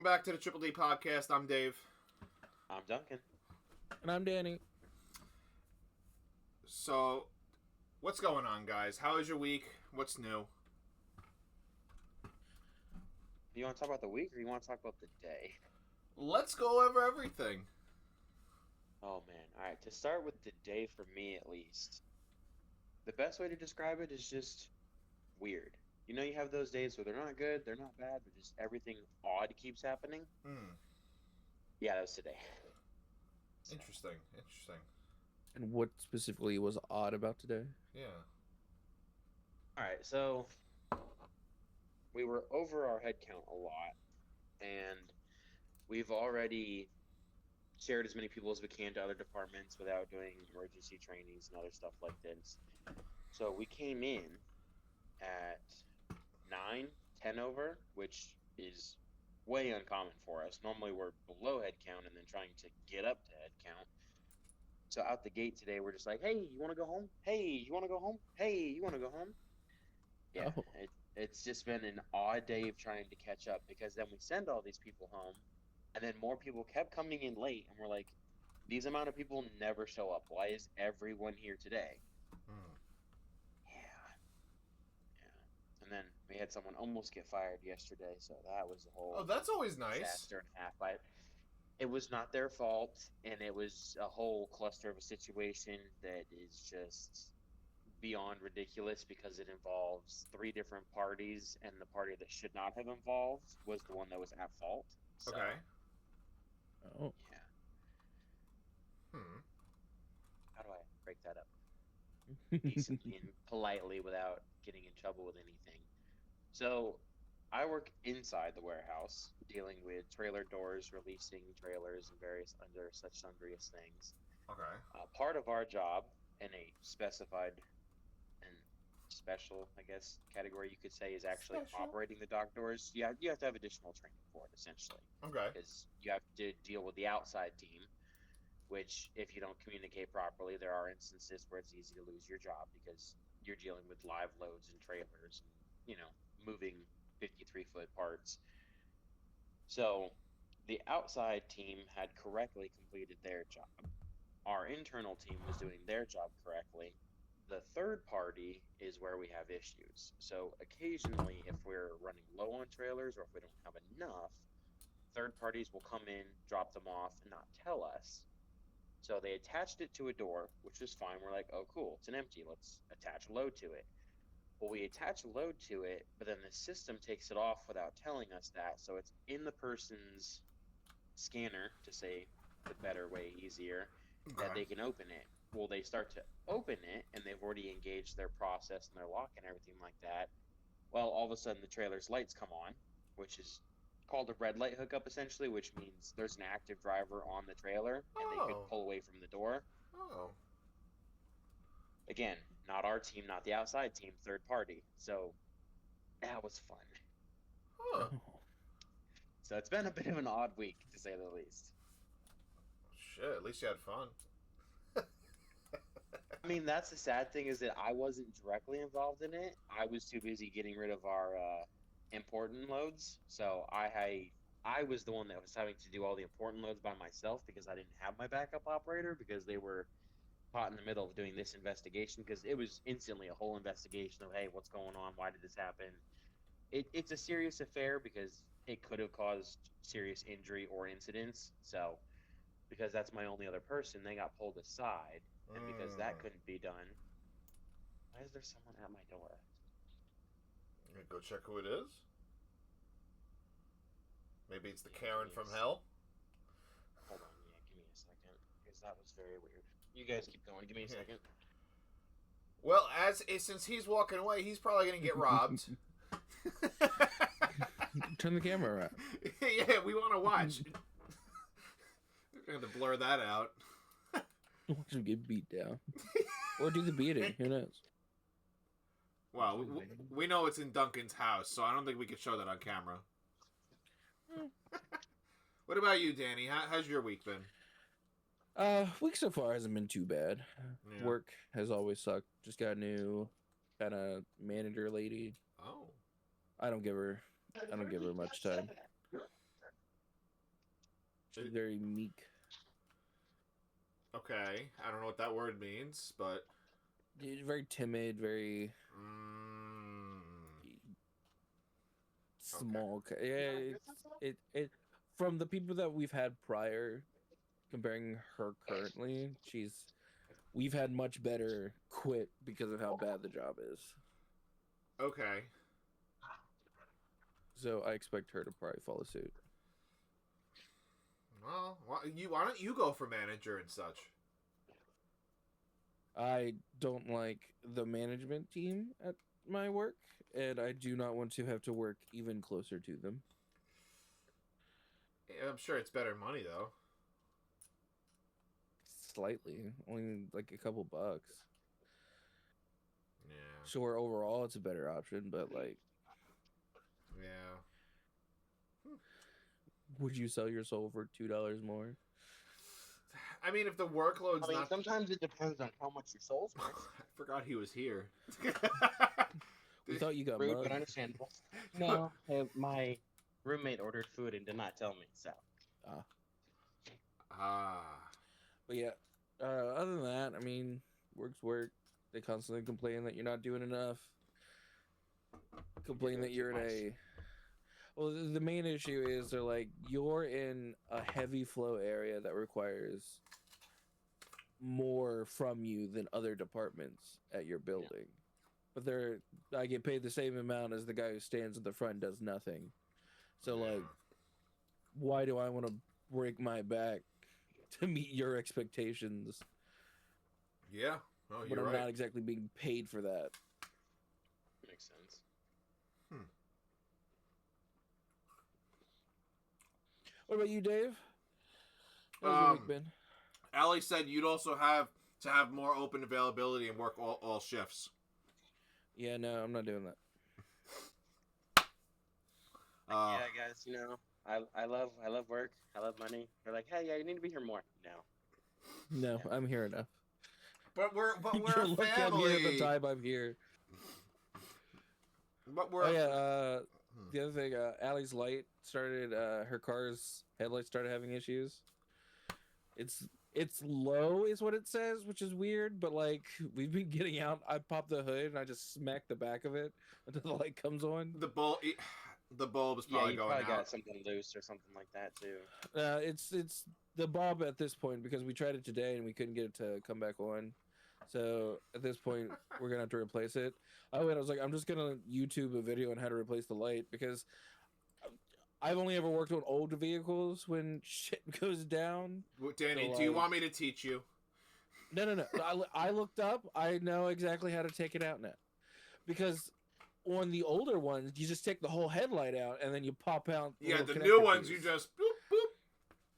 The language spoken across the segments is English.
Back to the Triple D podcast. I'm Dave. I'm Duncan. And I'm Danny. So, what's going on, guys? How is your week? What's new? Do you want to talk about the week or you want to talk about the day? Let's go over everything. Oh man. Alright, to start with the day for me at least, the best way to describe it is just weird. You know, you have those days where they're not good, they're not bad, but just everything odd keeps happening. Yeah, that was today. Interesting. And what specifically was odd about today? Yeah. Alright, so we were over our head count a lot, and we've already shared as many people as we can to other departments without doing emergency trainings and other stuff like this. So we came in at 9, 10 over, which is way uncommon for us. Normally we're below head count and then trying to get up to head count. So out the gate today, we're just like, hey, you want to go home? Hey, you want to go home? Hey, you want to go home? Yeah, Oh. it's just been an odd day of trying to catch up, because then we send all these people home, and then more people kept coming in late, and we're like, these amount of people never show up. Why is everyone here today? Yeah. And then we had someone almost get fired yesterday, so that was a whole that's always nice. disaster and a half. It was not their fault, and it was a whole cluster of a situation that is just beyond ridiculous, because it involves 3 different parties, and the party that should not have involved was the one that was at fault. So, Okay. Oh. yeah. How do I break that up decently and politely without getting in trouble with anything? So I work inside the warehouse, dealing with trailer doors, releasing trailers, and various under such sundrious things. Okay. Part of our job, in a specified and special, I guess, category you could say, is actually operating the dock doors. You have to have additional training for it, essentially. Okay. Because you have to deal with the outside team, which, if you don't communicate properly, there are instances where it's easy to lose your job, because you're dealing with live loads and trailers, and, moving 53-foot parts. So the outside team had correctly completed their job. Our internal team was doing their job correctly. The third party is where we have issues. So occasionally, if we're running low on trailers or if we don't have enough, third parties will come in, drop them off, and not tell us. So they attached it to a door, which was fine. We're like, oh, cool, it's an empty. Let's attach a load to it. Well, we attach a load to it, but then the system takes it off without telling us that. So it's in the person's scanner, to say the better way, easier, that they can open it. Well, they start to open it, and they've already engaged their process and their lock and everything like that. Well, all of a sudden, the trailer's lights come on, which is called a red light hookup, essentially, which means there's an active driver on the trailer, and they could pull away from the door. Oh. Again, not our team, not the outside team, third party. So that was fun. Huh. So it's been a bit of an odd week, to say the least. Shit, at least you had fun. I mean, that's the sad thing, is that I wasn't directly involved in it. I was too busy getting rid of our important loads. So I was the one that was having to do all the important loads by myself, because I didn't have my backup operator, because they were caught in the middle of doing this investigation, because it was instantly a whole investigation of, hey, what's going on? Why did this happen? It's a serious affair, because it could have caused serious injury or incidents. So because that's my only other person, they got pulled aside. And because that couldn't be done, why is there someone at my door? Go check who it is. Maybe it's the Karen from hell. Hold on, give me a second, because that was very weird. You guys keep going. Give me a second. Well, since he's walking away, he's probably gonna get robbed. Turn the camera around. Yeah, we want to watch. We're gonna have to blur that out. Watch him get beat down, or do the beating. Who knows? Well, we know it's in Duncan's house, so I don't think we can show that on camera. What about you, Danny? How's your week been? Week so far hasn't been too bad. Yeah. Work has always sucked. Just got a new kind of manager lady. Oh. I don't give her much time. She's very meek. Okay, I don't know what that word means, but Very timid, very small. Yeah, it from the people that we've had prior, comparing her currently, we've had much better quit because of how bad the job is. okay. So I expect her to probably follow suit. Well, why don't you go for manager and such? I don't like the management team at my work, and I do not want to have to work even closer to them. I'm sure it's better money though. Slightly, only like a couple bucks. Yeah. Sure, overall it's a better option, but like, Yeah. would you sell your soul for $2 more? I mean, if the workload's not. Sometimes it depends on how much your soul's worth. I forgot he was here. We thought you got Rude, mugged. but understandable. No, my roommate ordered food and did not tell me, so. But yeah, other than that, I mean, work's work. They constantly complain that you're not doing enough. Complain that you're in a. Well, the main issue is they're like, you're in a heavy flow area that requires more from you than other departments at your building. But I get paid the same amount as the guy who stands at the front and does nothing. So like, why do I want to break my back to meet your expectations? Yeah. Oh, But you're I'm right. not exactly being paid for that. Makes sense. What about you, Dave? How's your week been? Allie said you'd also have to have more open availability and work all shifts. Yeah, no, I'm not doing that. Yeah, guys, I love work. I love money. They're like, hey, yeah, you need to be here more. No. No, I'm here enough. But we're You're a lucky family. I'm here at the time I'm here. But we're. Oh yeah, the other thing, Allie's light started. Her car's headlights started having issues. It's low, is what it says, which is weird. But like, we've been getting out. I pop the hood and I just smack the back of it until the light comes on. The bulb is probably you going probably out. got something loose or something like that too. It's the bulb at this point because we tried it today and we couldn't get it to come back on. So at this point, we're gonna have to replace it. Oh, and I was like, I'm just gonna YouTube a video on how to replace the light because I've only ever worked on old vehicles when shit goes down. Danny, So, do you like- want me to teach you? No. I looked up. I know exactly how to take it out now, because on the older ones, you just take the whole headlight out and then you pop out. Yeah, little the new connector ones piece. you just boop boop.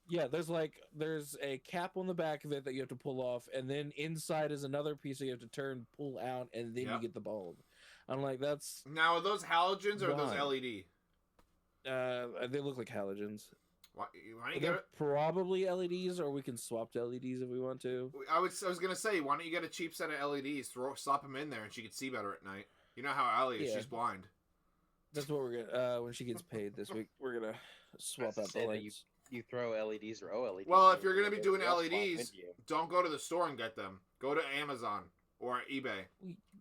Yeah, there's a cap on the back of it that you have to pull off, and then inside is another piece that you have to turn, pull out, and then Yep. you get the bulb. I'm like, that's Now, are those halogens or are those Why? LED? they look like halogens. Why don't you They're get probably LEDs, or we can swap to LEDs if we want to. I was gonna say, why don't you get a cheap set of LEDs, slap them in there, and she can see better at night. You know how Allie is; Yeah. she's blind. That's what we're gonna when she gets paid this week. We're gonna swap out the Say that lights. You throw LEDs or OLEDs. Well, and if you're gonna be doing they'll swap LEDs, with you. don't go to the store and get them. Go to Amazon or eBay.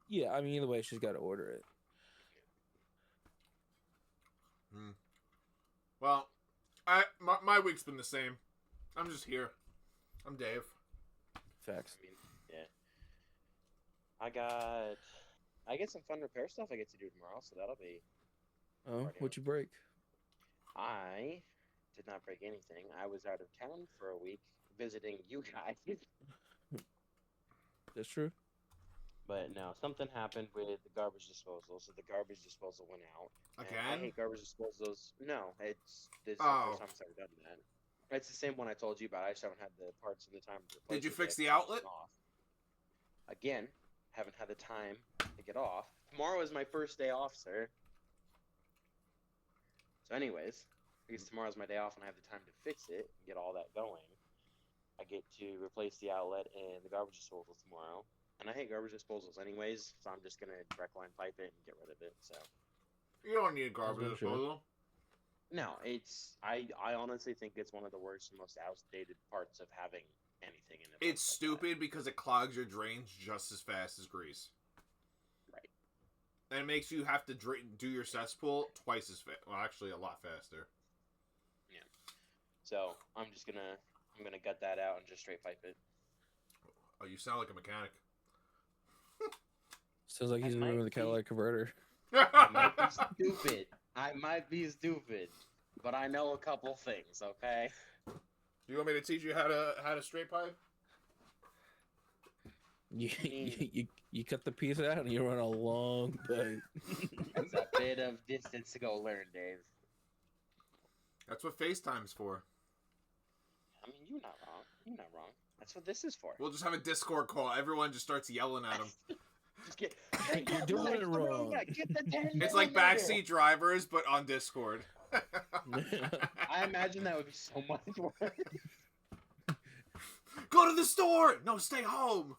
Yeah, I mean either way, she's got to order it. Well, my week's been the same. I'm just here. I'm Dave. Facts. I mean, yeah. I get some fun repair stuff I get to do tomorrow, so that'll be. Oh, what'd you break? I did not break anything. I was out of town for a week visiting you guys. That's true. But no, something happened with the garbage disposal, so the garbage disposal went out. And I Again? hate garbage disposals. No, it's this is Oh. the first time I've ever done that. It's the same one I told you about. I just haven't had the parts and the time to replace Did you it fix yet. the outlet? Off. Again, haven't had the time to get off. Tomorrow is my first day off, sir. So anyways, because tomorrow's my day off and I have the time to fix it and get all that going, I get to replace the outlet and the garbage disposal tomorrow. And I hate garbage disposals anyways, so I'm just going to direct line pipe it and get rid of it. So You don't need a garbage That's bullshit. disposal. No, it's I honestly think it's one of the worst and most outdated parts of having anything in it. It's stupid because it clogs your drains just as fast as grease. Right. And it makes you have to do your cesspool twice as fast. Well, actually, a lot faster. Yeah. So I'm gonna gut that out and just straight pipe it. Oh, you sound like a mechanic. Sounds like he's I might moving the be- catalytic converter. I might be stupid. I might be stupid, but I know a couple things. Okay. Do you want me to teach you how to straight pipe? You cut the piece out and you run a long pipe. That's a bit of distance to go learn, Dave. That's what FaceTime's for. I mean, you're not wrong. You're not wrong. That's what this is for. We'll just have a Discord call. Everyone just starts yelling at him. Just get. You're doing it wrong. Get the 10 It's like backseat drivers, but on Discord. I imagine that would be so much work. Go to the store! No, stay home!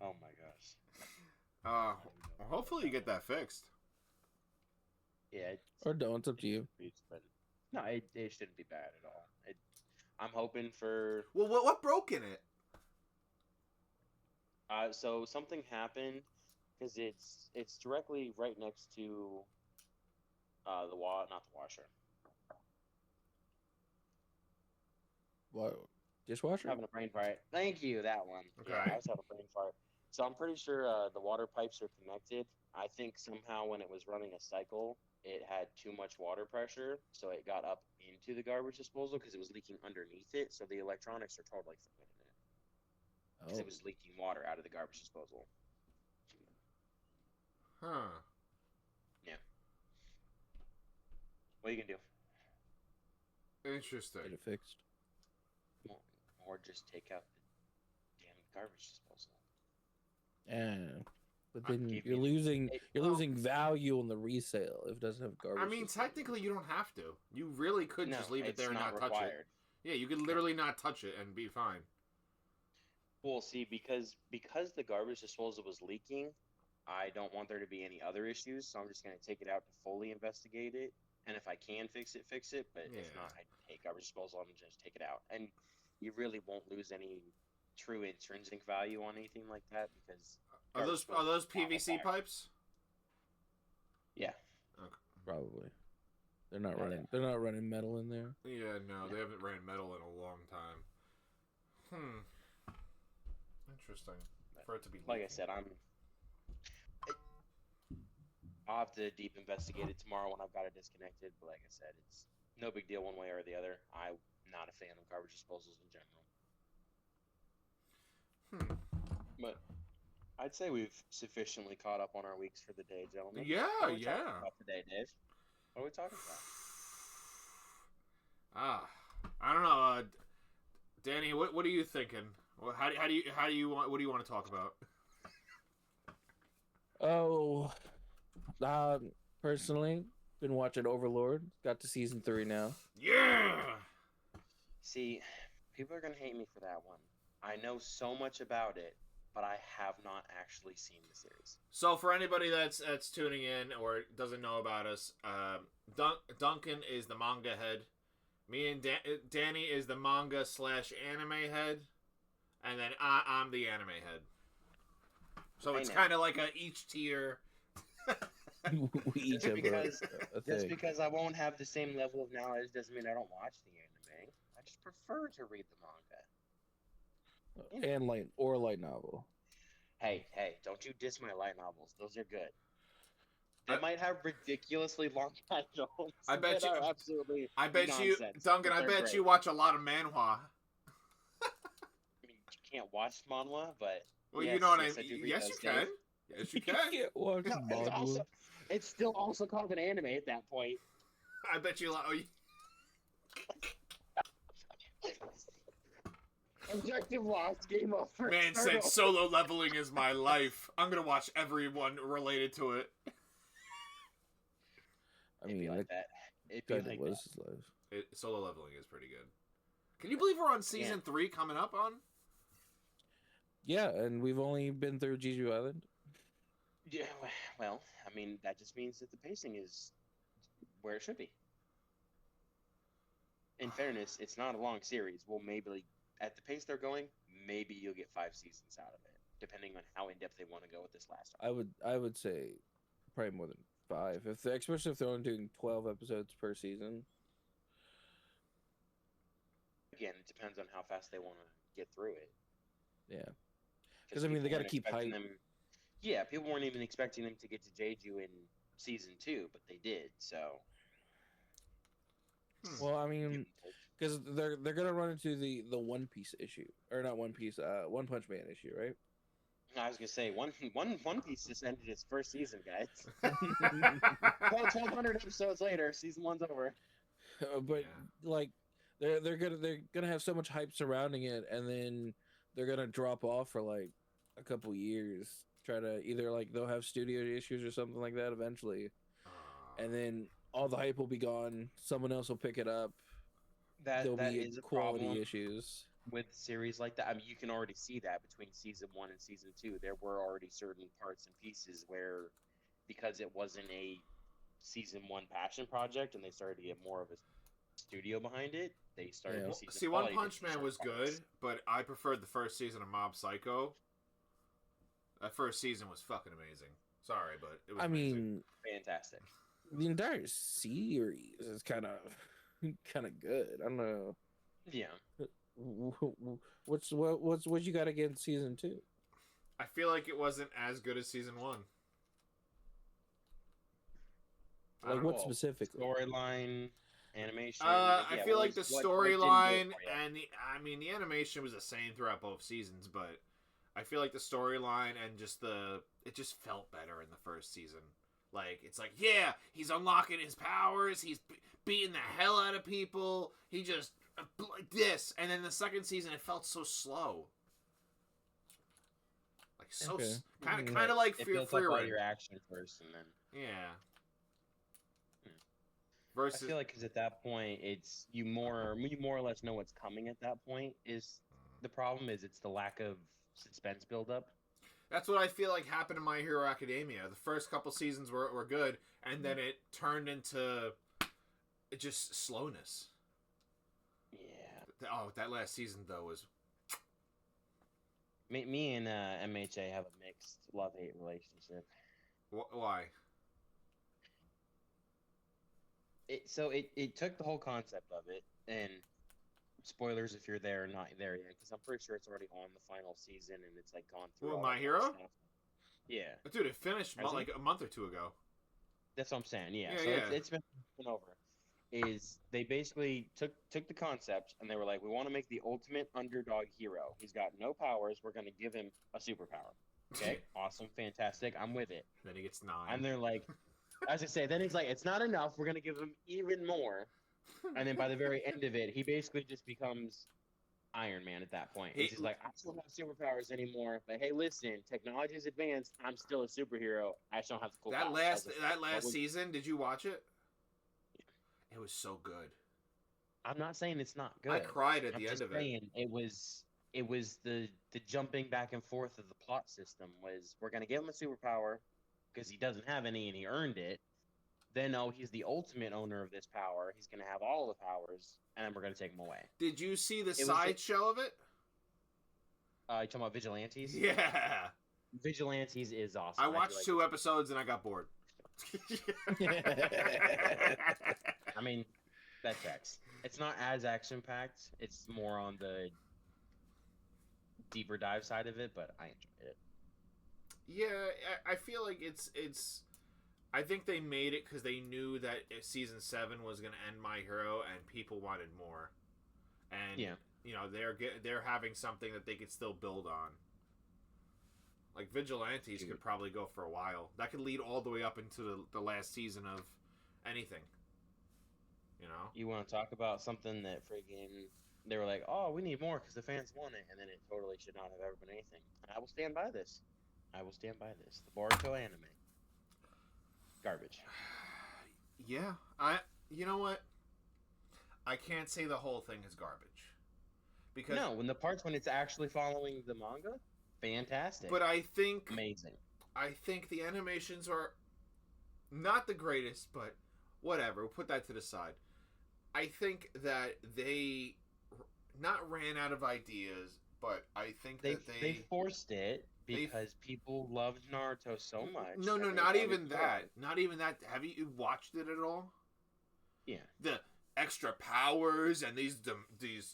Oh my gosh. Well, hopefully you get that fixed. Yeah. Or don't, it's up to you. But no, it shouldn't be bad at all. I'm hoping for. Well, what broke in it? So something happened because it's directly right next to not the washer. What? Dishwasher? Having a brain fart. Thank you, that one. Okay. Yeah, I was having a brain fart. So I'm pretty sure the water pipes are connected. I think somehow when it was running a cycle, it had too much water pressure, so it got up into the garbage disposal because it was leaking underneath it. So the electronics are totally fine in it because it was leaking water out of the garbage disposal. Huh. What are you gonna do? Interesting. Get it fixed. Or just take out the damn garbage disposal. Yeah. But I then gave you're you- losing value on the resale if it doesn't have garbage. I mean, disposal. technically, you don't have to. You really could No, just leave it it's there and not touch required. it. Yeah, you could literally not touch it and be fine. Well, see, because the garbage disposal was leaking, I don't want there to be any other issues, so I'm just gonna take it out to fully investigate it. And if I can fix it, fix it. But if Yeah. not, I hate garbage disposal. I'm just take it out, and you really won't lose any true intrinsic value on anything like that because Are those PVC pipes? yeah, Probably. They're not Yeah. running. They're not running metal in there. Yeah, no, they haven't ran metal in a long time. Interesting. For it to be like I leaking. said, I'll have to deep investigate it tomorrow when I've got it disconnected. But like I said, it's no big deal one way or the other. I'm not a fan of garbage disposals in general. But I'd say we've sufficiently caught up on our weeks for the day, gentlemen. Yeah, What are we talking yeah. about today, Dave? What are we talking about? I don't know, Danny. What are you thinking? Well, how do you want? What do you want to talk about? Oh, personally, been watching Overlord. Got to season 3 now. Yeah. See, people are gonna hate me for that one. I know so much about it, but I have not actually seen the series. So for anybody that's tuning in or doesn't know about us, Duncan is the manga head. Me and Danny is the manga / anime head, and then I'm the anime head. So Hey, it's now. kind of like each tier. We each Just have because- a Just thing. because I won't have the same level of knowledge doesn't mean I don't watch the anime. I just prefer to read the manga. And light novel. Hey, don't you diss my light novels. Those are good. They I- might have ridiculously long titles. I bet that you- are absolutely I bet you, nonsense, Duncan. but I they're bet great. you watch a lot of manhwa. I mean, you can't watch manhwa, but Well, yes, you know what yes, I I do mean. read Yes, those, you can. Dave. Yes, you You can. can't watch No, it's, Manhwa. it's still also called an anime at that point. I bet you. Objective lost. Game over. Man Start said over. solo leveling is my life. I'm gonna watch everyone related to it. I It'd be mean, like it that. It'd be kind of like was that. his life. Solo leveling is pretty good. Can you believe we're on season 3 coming up on? Yeah, and we've only been through Jeju Island. Yeah, well, I mean, that just means that the pacing is where it should be. In fairness, it's not a long series. Well, maybe like, at the pace they're going, maybe you'll get 5 seasons out of it, depending on how in depth they want to go with this last arc. I would say probably more than 5. If they, especially if they're only doing 12 episodes per season. Again, it depends on how fast they want to get through it. Yeah. Because I mean, they got to keep hype. Yeah, people weren't even expecting them to get to Jeju in season 2, but they did. So. Well, I mean, because they're gonna run into the One Piece issue, or not One Piece, One Punch Man issue, right? I was gonna say One Piece just ended its first season, guys. Well, 1,200 episodes later, season 1's over. But like, they're gonna have so much hype surrounding it, and then they're gonna drop off for like a couple years. Try to either like they'll have studio issues or something like that eventually, and then all the hype will be gone. Someone else will pick it up. There'll be quality issues with series like that. I mean, you can already see that between season 1 and season 2. There were already certain parts and pieces where, because it wasn't a season 1 passion project, and they started to get more of a studio behind it, they started to see. One Punch Man was good, but I preferred the first season of Mob Psycho. That first season was fucking amazing. Sorry, but it was. I mean, fantastic. The entire series is kind of good. I don't know. Yeah. What you got against season 2? I feel like it wasn't as good as season 1. Like what specifically? Storyline, animation. I feel like the storyline and the animation was the same throughout both seasons, but I feel like the storyline and it just felt better in the first season. Like, it's like, yeah, he's unlocking his powers, he's beating the hell out of people, he just, like this. And then the second season, it felt so slow. Like, so, kind of like Fear Frieren. Your action first, and then... Yeah. Versus... I feel like, because at that point, it's, you more or less know what's coming at that point, is the problem is it's the lack of suspense buildup. That's what I feel like happened in My Hero Academia. The first couple seasons were good, and then it turned into just slowness. Yeah. Oh, that last season, though, was... Me and MHA have a mixed love-hate relationship. Why? It took the whole concept of it, and... Spoilers if you're there or not there yet, because I'm pretty sure it's already on the final season and it's like gone through. Well, My Hero? Yeah. Dude, it finished like a month or two ago. That's what I'm saying. Yeah. Yeah, It's been over. Is they basically took the concept and they were like, we want to make the ultimate underdog hero. He's got no powers. We're going to give him a superpower. Okay. Awesome. Fantastic. I'm with it. Then he gets 9. And they're like, as I say, then he's like, it's not enough. We're going to give him even more. And then by the very end of it, he basically just becomes Iron Man at that point. He's like, I don't have superpowers anymore. But hey, listen, technology is advanced. I'm still a superhero. I just don't have the cool powers. That last season, did you watch it? Yeah. It was so good. I'm not saying it's not good. I cried at the end of it. It was the jumping back and forth of the plot system was we're gonna give him a superpower because he doesn't have any and he earned it. Then, he's the ultimate owner of this power. He's going to have all the powers, and then we're going to take him away. Did you see the sideshow of it? You talking about Vigilantes? Yeah. Vigilantes is awesome. I watched 2 episodes, and I got bored. I mean, that checks. It's not as action-packed. It's more on the deeper dive side of it, but I enjoyed it. Yeah, I feel like it's... I think they made it because they knew that season 7 was going to end My Hero and people wanted more. And, they're having something that they could still build on. Like, Vigilantes could probably go for a while. That could lead all the way up into the last season of anything. You know? You want to talk about something that friggin' they were like, oh, we need more because the fans want it, and then it totally should not have ever been anything. I will stand by this. The Boruto anime. Garbage. Yeah, you know what? I can't say the whole thing is garbage. Because no, when it's actually following the manga, fantastic. But I think amazing. I think the animations are not the greatest, but whatever. We'll put that to the side. I think that they not ran out of ideas, but I think They that they forced it they- because people loved Naruto so much. No, that no, they not let even it that. go. Not even that. Have you watched it at all? Yeah. The extra powers and these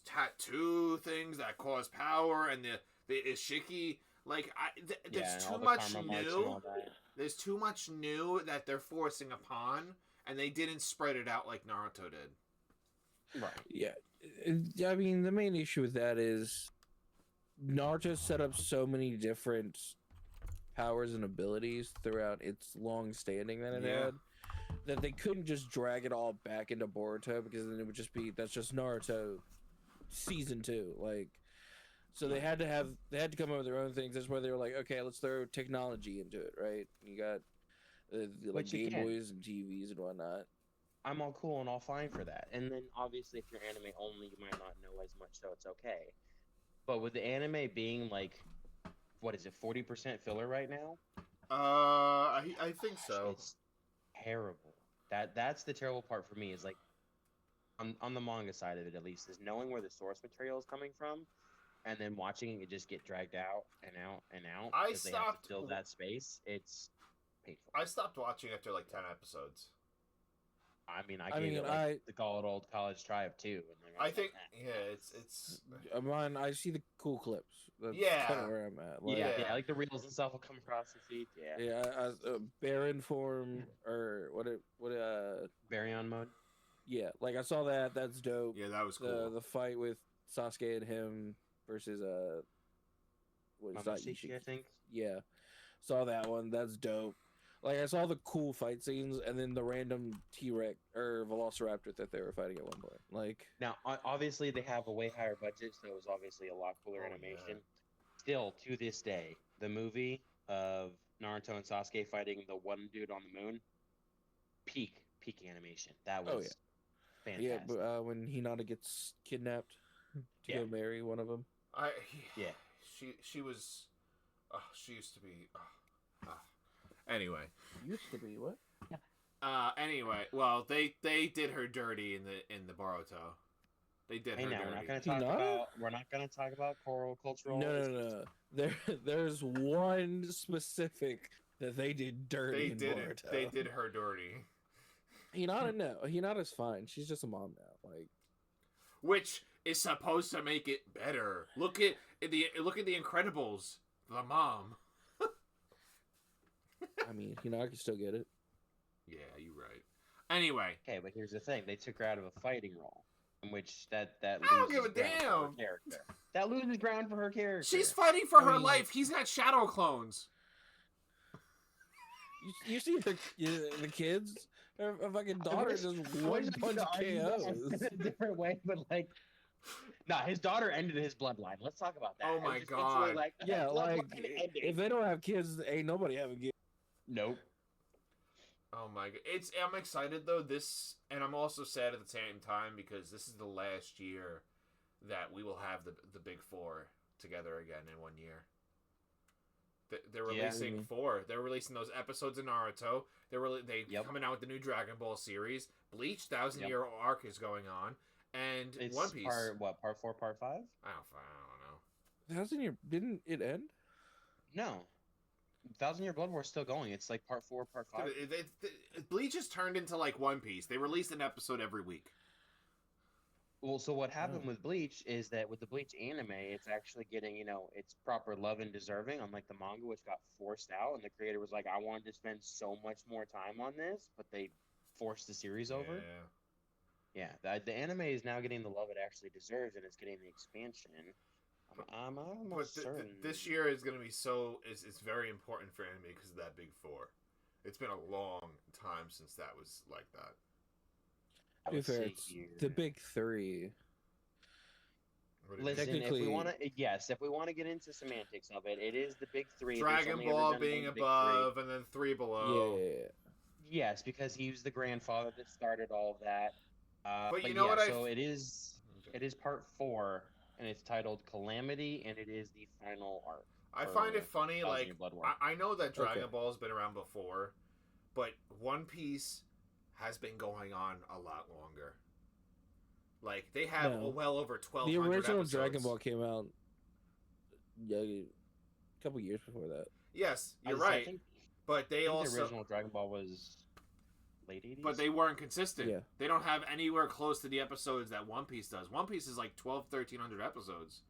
tattoo things that cause power and the Ishiki. Like, there's Yeah, and too all the much karma marks and new. all that. There's too much new that they're forcing upon, and they didn't spread it out like Naruto did. Right. Yeah, I mean the main issue with that is Naruto set up so many different powers and abilities throughout its long standing that it Yeah. had that they couldn't just drag it all back into Boruto because then it would just be that's just Naruto season 2 like so they had to come up with their own things. That's why they were like, okay, let's throw technology into it, right? You got like Which, Game again, Boys and TVs and whatnot. I'm all cool and all fine for that. And then obviously, if you're anime only, you might not know as much, so it's okay. But with the anime being like, what is it, 40% filler right now? I think so. It's terrible. That's the terrible part for me is like, on the manga side of it at least, is knowing where the source material is coming from, and then watching it just get dragged out and out and out I because they have stopped- to fill that space. It's painful. I stopped watching after like 10 episodes. I mean, I I gave mean, it like the old college tribe too. And like, I was think, like, yeah, it's Mine, I see the cool clips. That's Yeah. kind of where I'm at. Like, yeah, Yeah. like the reels and stuff will come across the feed. Yeah, yeah, Baron form or what? Baryon mode. Yeah, like I saw that. That's dope. yeah, that was cool. The fight with Sasuke and him versus what is that? Momoshiki, I think. Yeah, saw that one. That's dope. Like I saw the cool fight scenes and then the random T-Rex or Velociraptor that they were fighting at one point. Like, Now, obviously, they have a way higher budget, so it was obviously a lot cooler Oh, animation. yeah. Still, to this day, the movie of Naruto and Sasuke fighting the one dude on the moon, peak animation. That was Oh, yeah. fantastic. yeah, but when Hinata gets kidnapped to Yeah. go marry one of them. Yeah. She was. She used to be. Anyway. Used to be what? Anyway, well, they did her dirty in the Boruto. They did Hey, her now dirty. we're not gonna talk about choral cultural. No. There's one specific that they did dirty They in did it. Boruto. They did her dirty. Hinata, no. Hinata's fine. She's just a mom now. Like, Which is supposed to make it better. Look at the Incredibles. The mom. I mean, Hinata can still get it. Yeah, you're right. Anyway, Okay, but here's the thing: they took her out of a fighting role, in which that I don't give a loses ground for her damn. character. That loses ground for her character. she's fighting for I her mean- life. He's got shadow clones. You see the kids? Her fucking daughter just one punch KOs. in a different way, but like, nah, his daughter ended his bloodline. Let's talk about that. Oh It my just makes me, God. Like, Yeah, like bloodline ending. if they don't have kids, ain't nobody having kids. Nope. Oh my god! I'm excited though. And I'm also sad at the same time because this is the last year that we will have the big four together again in 1 year. They're Yeah. releasing 4. They're releasing those episodes of Naruto. They Yep. coming out with the new Dragon Ball series. Bleach 1,000-year arc is going on, and It's One Piece. part 4, part 5? I don't know. Hasn't your didn't it end? No. 1,000-year Blood War is still going. It's like part 4, part 5. Bleach has turned into like One Piece. They release an episode every week. Well, so what happened Oh. with Bleach is that with the Bleach anime, it's actually getting, its proper love and deserving, unlike the manga, which got forced out, and the creator was like, I wanted to spend so much more time on this, but they forced the series over. Yeah. Yeah, the anime is now getting the love it actually deserves, and it's getting the expansion. I'm But almost certain. this year is going to be it's very important for anime because of that big 4. It's been a long time since that was like that. I To be would fair, say it's here. the big 3. What do you Listen, think? if we Technically- want to, if we want to get into semantics of it, it is the big 3. There's Dragon only ever Ball been being one big above and then 3 below. Yeah. Yes, because he was the grandfather that started all of that. But you know what So it is part 4, and it's titled Calamity, and it is the final arc. I find it funny, Thousand like Year Blood War. I know that Dragon Okay. Ball's been around before, but One Piece has been going on a lot longer. Like they have No. well over 1,200 The original episodes. Dragon Ball came out a couple years before that. Yes, you're I right. think, But they I think also the original Dragon Ball was late 80s. but they weren't consistent. Yeah. They don't have anywhere close to the episodes that One Piece does. One Piece is like 1,300 episodes.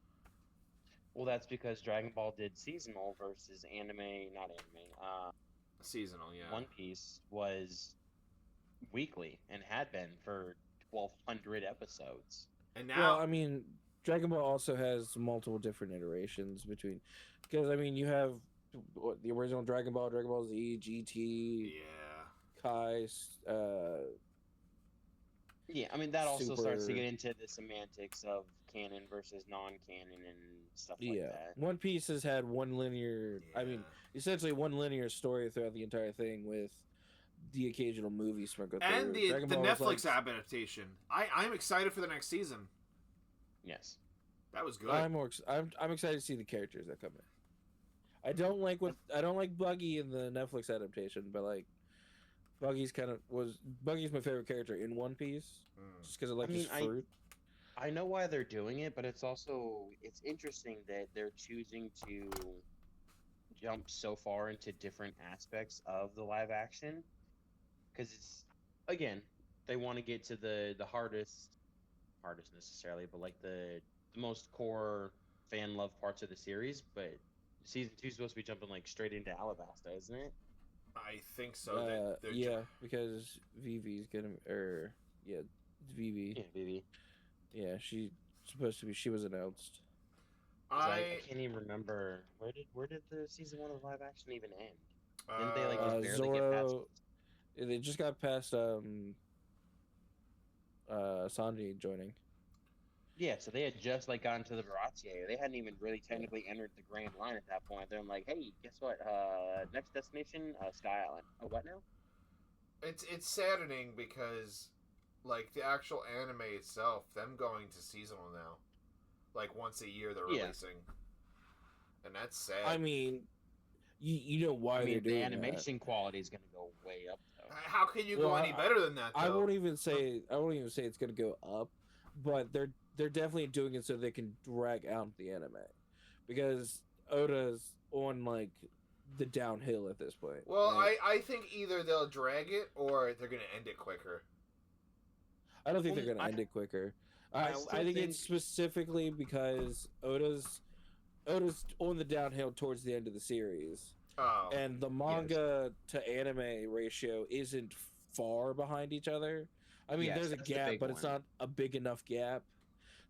Well, that's because Dragon Ball did seasonal versus not anime. Seasonal, yeah. One Piece was weekly and had been for 1,200 episodes. And now Well, I mean, Dragon Ball also has multiple different iterations between, because I mean, you have the original Dragon Ball Z, GT, yeah. Kai, Yeah, I mean that also starts to Super- get into the semantics of canon versus non-canon and stuff like yeah. that. One Piece has had one linear, I mean, essentially one linear story throughout the entire thing with the occasional movie sprinkled through. and the Dragon the Ball was Netflix like- adaptation. I'm excited for the next season. Yes. That was good. I'm excited to see the characters that come in. I don't like Buggy in the Netflix adaptation, but like Buggy's my favorite character in One Piece, Mm. just because I like I his mean, fruit. I know why they're doing it, but it's interesting that they're choosing to jump so far into different aspects of the live action, because it's again they want to get to the hardest necessarily, but like the most core fan love parts of the series. But season 2 is supposed to be jumping like straight into Alabasta, isn't it? I think so. They're Yeah, because Vivi's gonna, it's Vivi. Yeah, baby. Yeah, she was announced. 'Cause I I can't even remember where did the season 1 of live action even end? Didn't they like uh, just barely get past? Zoro, they just got past Sanji joining. Yeah, so they had just like gotten to the Baratier. They hadn't even really technically entered the Grand Line at that point. They're like, hey, guess what? Next destination, Sky Island. Oh, what now? it's saddening because like the actual anime itself, them going to seasonal now, like once a year they're Yeah. releasing, and that's sad. I mean, you know why I mean, they're the doing animation quality is gonna go way up though. How can you go Well, any better than that? that. I though? won't even say it's gonna go up, but they're definitely doing it so they can drag out the anime, because Oda's on like the downhill at this point. Well, right? I think either they'll drag it or they're gonna end it quicker. I don't think Well, they're gonna I- end it quicker. I I still think think- it's specifically because Oda's on the downhill towards the end of the series, Oh, and the manga to anime ratio isn't far behind each other. I mean, Yes, there's a that's the gap, big but it's one. not a big enough gap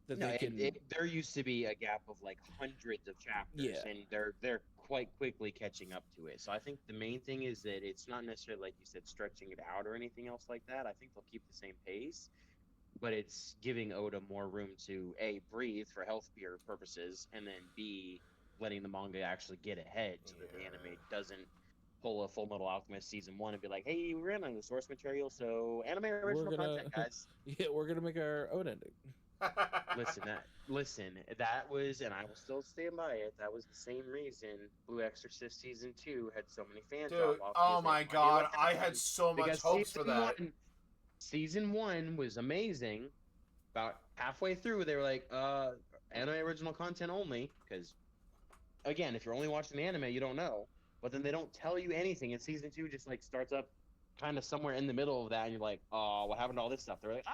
that No, they can. there used to be a gap of like hundreds of chapters, Yeah. and they're quite quickly catching up to it. So I think the main thing is that it's not necessarily like you said stretching it out or anything else like that. I think they'll keep the same pace, but it's giving Oda more room to A, breathe for health care purposes, and then B, letting the manga actually get ahead so that the Yeah. anime doesn't pull a Full Metal Alchemist season 1 and be like, hey, we ran out of the source material, so anime original gonna- content, guys. Yeah, we're gonna make our own ending. Listen, that was, and I will still stand by it, that was the same reason Blue Exorcist season 2 had so many fans dude! drop off. Oh because they my had no idea god, what I happened. had so much Because hopes for that. Season 1 was amazing. About halfway through, they were like, anime original content only, because, again, if you're only watching the anime, you don't know. But then they don't tell you anything, and season 2 just, like, starts up kind of somewhere in the middle of that, and you're like, oh, what happened to all this stuff? They're like,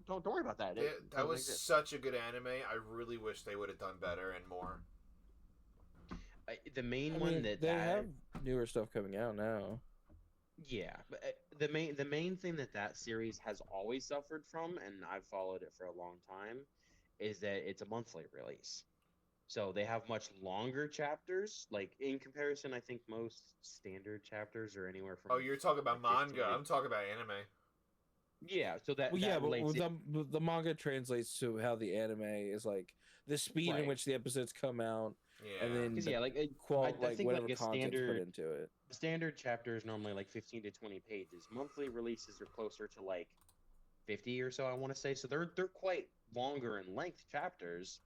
don't worry about that. That doesn't was exist. such a good anime. I really wish they would have done better and more. The main I one mean, that they have newer stuff coming out now. yeah, but the main thing that series has always suffered from, and I've followed it for a long time, is that it's a monthly release. So they have much longer chapters. Like in comparison, I think most standard chapters are anywhere from. Oh, you're talking about like 15 manga. to- I'm talking about anime. Yeah, so that Well, that yeah, but relates it- the manga translates to how the anime is like the speed in Right. which the episodes come out, Yeah. and then 'cause, the yeah, like like think, whatever like, a content's put standard- into it. the standard chapter is normally like 15 to 20 pages. Monthly releases are closer to like 50 or so, I want to say. So they're quite longer in length chapters,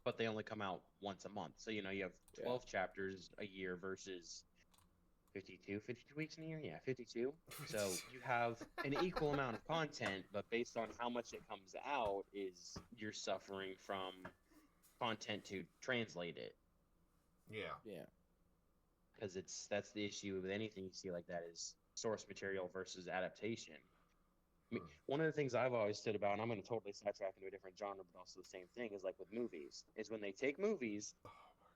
but they only come out once a month. So you have 12 chapters a year versus 52 weeks in a year. Yeah, 52. So you have an equal amount of content, but based on how much it comes out, is you're suffering from content to translate it. Yeah. Because that's the issue with anything you see like that is source material versus adaptation. I mean, one of the things I've always stood about, and I'm going to totally sidetrack into a different genre, but also the same thing, is like with movies, is when they take movies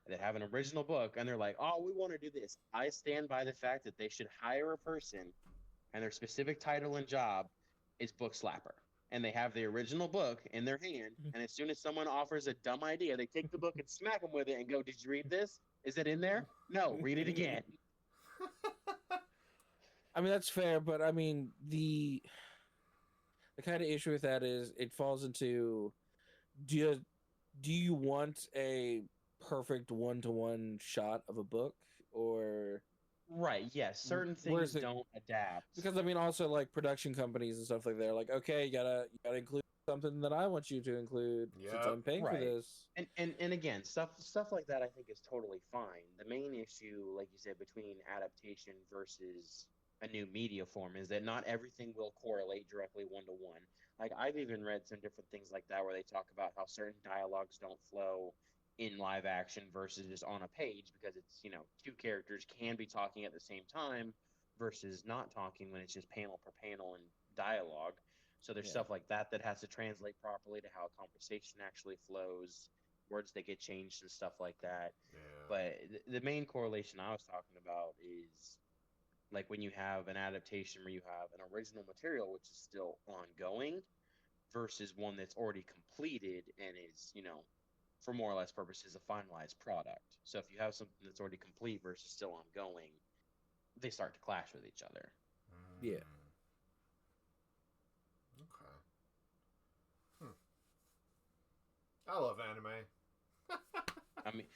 that have an original book and they're like, oh, we want to do this. I stand by the fact that they should hire a person and their specific title and job is book slapper. And they have the original book in their hand, and as soon as someone offers a dumb idea, they take the book and smack them with it and go, did you read this? Is it in there? No, read it again. I mean, that's fair, but I mean, the kind of issue with that is it falls into, do you want a perfect one-to-one shot of a book, or Right, yes, certain where's things don't adapt. because I mean, also like production companies and stuff like that are like, okay, you gotta include something that I want you to include since I'm paying for Right. this. And again, stuff like that I think is totally fine. The main issue, like you said, between adaptation versus a new media form is that not everything will correlate directly one to one. Like I've even read some different things like that where they talk about how certain dialogues don't flow in live action versus just on a page because it's, two characters can be talking at the same time versus not talking when it's just panel per panel and dialogue. So there's stuff like that that has to translate properly to how a conversation actually flows, words that get changed and stuff like that. Yeah. But the main correlation I was talking about is like when you have an adaptation where you have an original material which is still ongoing versus one that's already completed and is, for more or less purposes, a finalized product. So if you have something that's already complete versus still ongoing, they start to clash with each other. Yeah. Okay. I love anime. I mean,